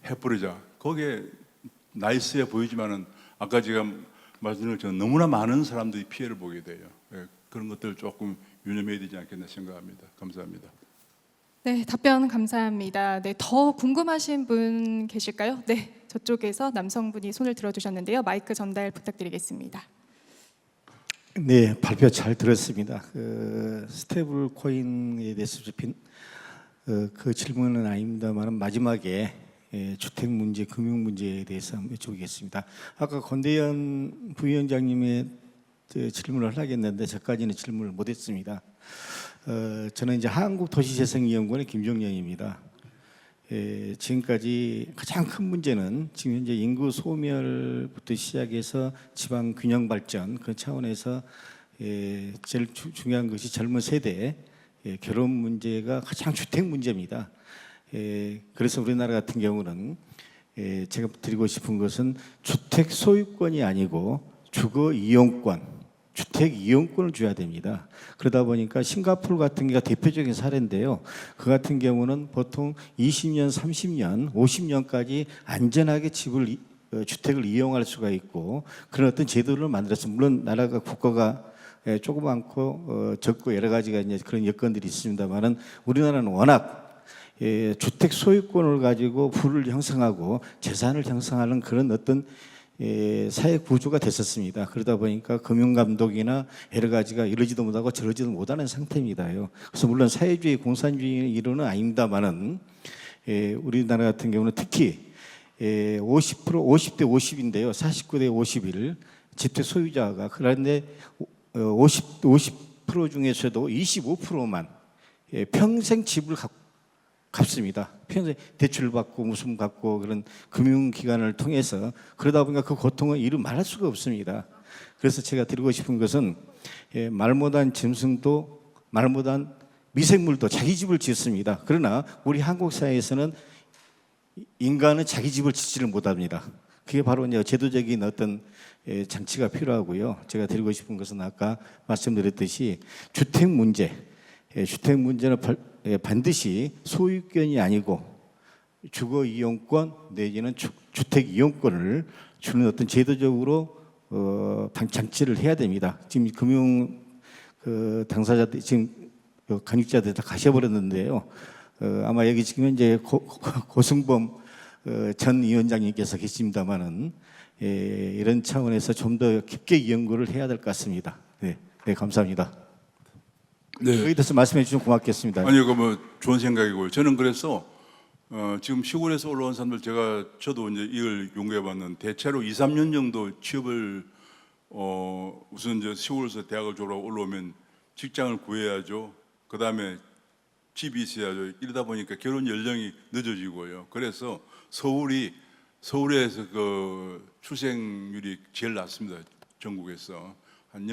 해버리자. 거기에 나이스해 보이지만은 아까 제가 말씀드린 것처럼 너무나 많은 사람들이 피해를 보게 돼요. 예, 그런 것들을 조금 유념해야 되지 않겠나 생각합니다. 감사합니다. 네, 답변 감사합니다. 네, 더 궁금하신 분 계실까요? 네, 저쪽에서 남성분이 손을 들어주셨는데요. 마이크 전달 부탁드리겠습니다. 네, 발표 잘 들었습니다. 스테이블 코인에 대해서 좁힌 그 질문은 아닙니다만 마지막에 주택 문제, 금융 문제에 대해서 한번 여쭤보겠습니다. 아까 권대현 부위원장님의 질문을 하겠는데 저까지는 질문을 못했습니다. 저는 이제 한국도시재생위원회의 김종연입니다. 지금까지 가장 큰 문제는 지금 현재 인구 소멸부터 시작해서 지방 균형 발전 그 차원에서 제일 중요한 것이 젊은 세대 결혼 문제가 가장 주택 문제입니다. 그래서 우리나라 같은 경우는 제가 드리고 싶은 것은 주택 소유권이 아니고 주거 이용권, 주택 이용권을 줘야 됩니다. 그러다 보니까 싱가포르 같은 게가 대표적인 사례인데요. 그 같은 경우는 보통 20년, 30년, 50년까지 안전하게 주택을 이용할 수가 있고 그런 어떤 제도를 만들었습니다. 물론 나라가 국가가 조그맣고 적고 여러 가지가 이제 그런 여건들이 있습니다만은 우리나라는 워낙 주택 소유권을 가지고 부를 형성하고 재산을 형성하는 그런 어떤 사회 구조가 됐었습니다. 그러다 보니까 금융감독이나 여러 가지가 이러지도 못하고 저러지도 못하는 상태입니다요. 그래서 물론 사회주의, 공산주의 이론은 아닙니다만은 우리나라 같은 경우는 특히 50%, 50대 50인데요. 49대 51 집택 소유자가 그런데 50% 중에서도 25%만 평생 집을 갚습니다. 평생 대출을 받고 무슨 받고 그런 금융기관을 통해서 그러다 보니까 그 고통은 이루 말할 수가 없습니다. 그래서 제가 드리고 싶은 것은 말 못한 짐승도 말 못한 미생물도 자기 집을 짓습니다. 그러나 우리 한국 사회에서는 인간은 자기 집을 짓지를 못합니다. 그게 바로 이제 제도적인 어떤 장치가 필요하고요. 제가 드리고 싶은 것은 아까 말씀드렸듯이 주택 문제는 반드시 소유권이 아니고 주거 이용권 내지는 주택 이용권을 주는 어떤 제도적으로 장치를 해야 됩니다. 지금 금융 당사자들 지금 간육자들 다 가셔버렸는데요. 아마 여기 지금 이제 고승범 전 위원장님께서 계십니다만은 이런 차원에서 좀 더 깊게 연구를 해야 될 것 같습니다. 네, 감사합니다. 네. 여기 대해서 말씀해 주시면 고맙겠습니다. 아니요, 그 좋은 생각이고요. 저는 그래서 지금 시골에서 올라온 사람들 저도 이제 이걸 연구해봤는데 대체로 2, 3년 정도 취업을 우선 이제 시골에서 대학을 졸업하고 올라오면 직장을 구해야죠. 그 다음에 집이 있어야죠. 이러다 보니까 결혼 연령이 늦어지고요. 그래서 서울에서 그 출생률이 제일 낮습니다. 전국에서 한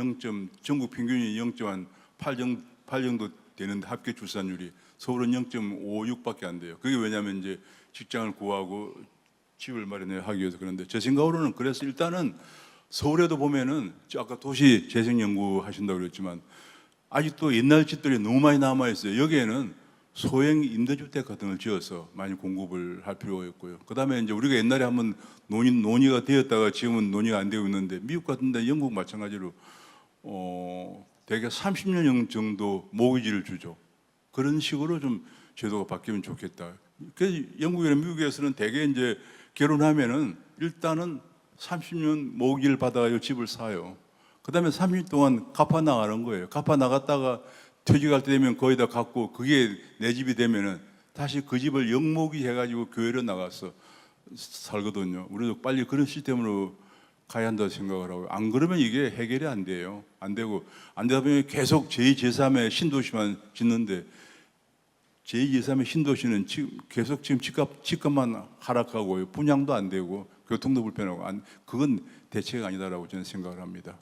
전국 평균이 0.8 정도 되는데 합계 출산율이 서울은 0.56밖에 안 돼요. 그게 왜냐하면 이제 직장을 구하고 집을 마련하기 위해서 그런데 제 생각으로는 그래서 일단은 서울에도 보면은 아까 도시 재생 연구 하신다고 그랬지만 아직도 옛날 집들이 너무 많이 남아 있어요. 여기에는 소형 임대주택 같은 걸 지어서 많이 공급을 할 필요가 있고요. 그다음에 이제 우리가 옛날에 한번 논의가 되었다가 지금은 논의가 안 되고 있는데 미국 같은데 영국 마찬가지로 대개 30년 정도 모기지를 주죠. 그런 식으로 좀 제도가 바뀌면 좋겠다. 그래서 영국이나 미국에서는 대개 이제 결혼하면은 일단은 30년 모기지를 받아가지고 집을 사요. 그다음에 30년 동안 갚아 나가는 거예요. 갚아 나갔다가 퇴직할 때 되면 거의 다 갚고 그게 내 집이 되면은 다시 그 집을 영모기 해가지고 교회로 나가서 살거든요. 우리도 빨리 그런 시스템으로 가야 한다고 생각을 하고요. 안 그러면 이게 해결이 안 돼요. 안 되고 안 되다 보면 계속 제2, 제3의 신도시만 짓는데 제2, 제3의 신도시는 지금 계속 지금 집값만 하락하고 분양도 안 되고 교통도 불편하고 그건 대책이 아니다라고 저는 생각을 합니다.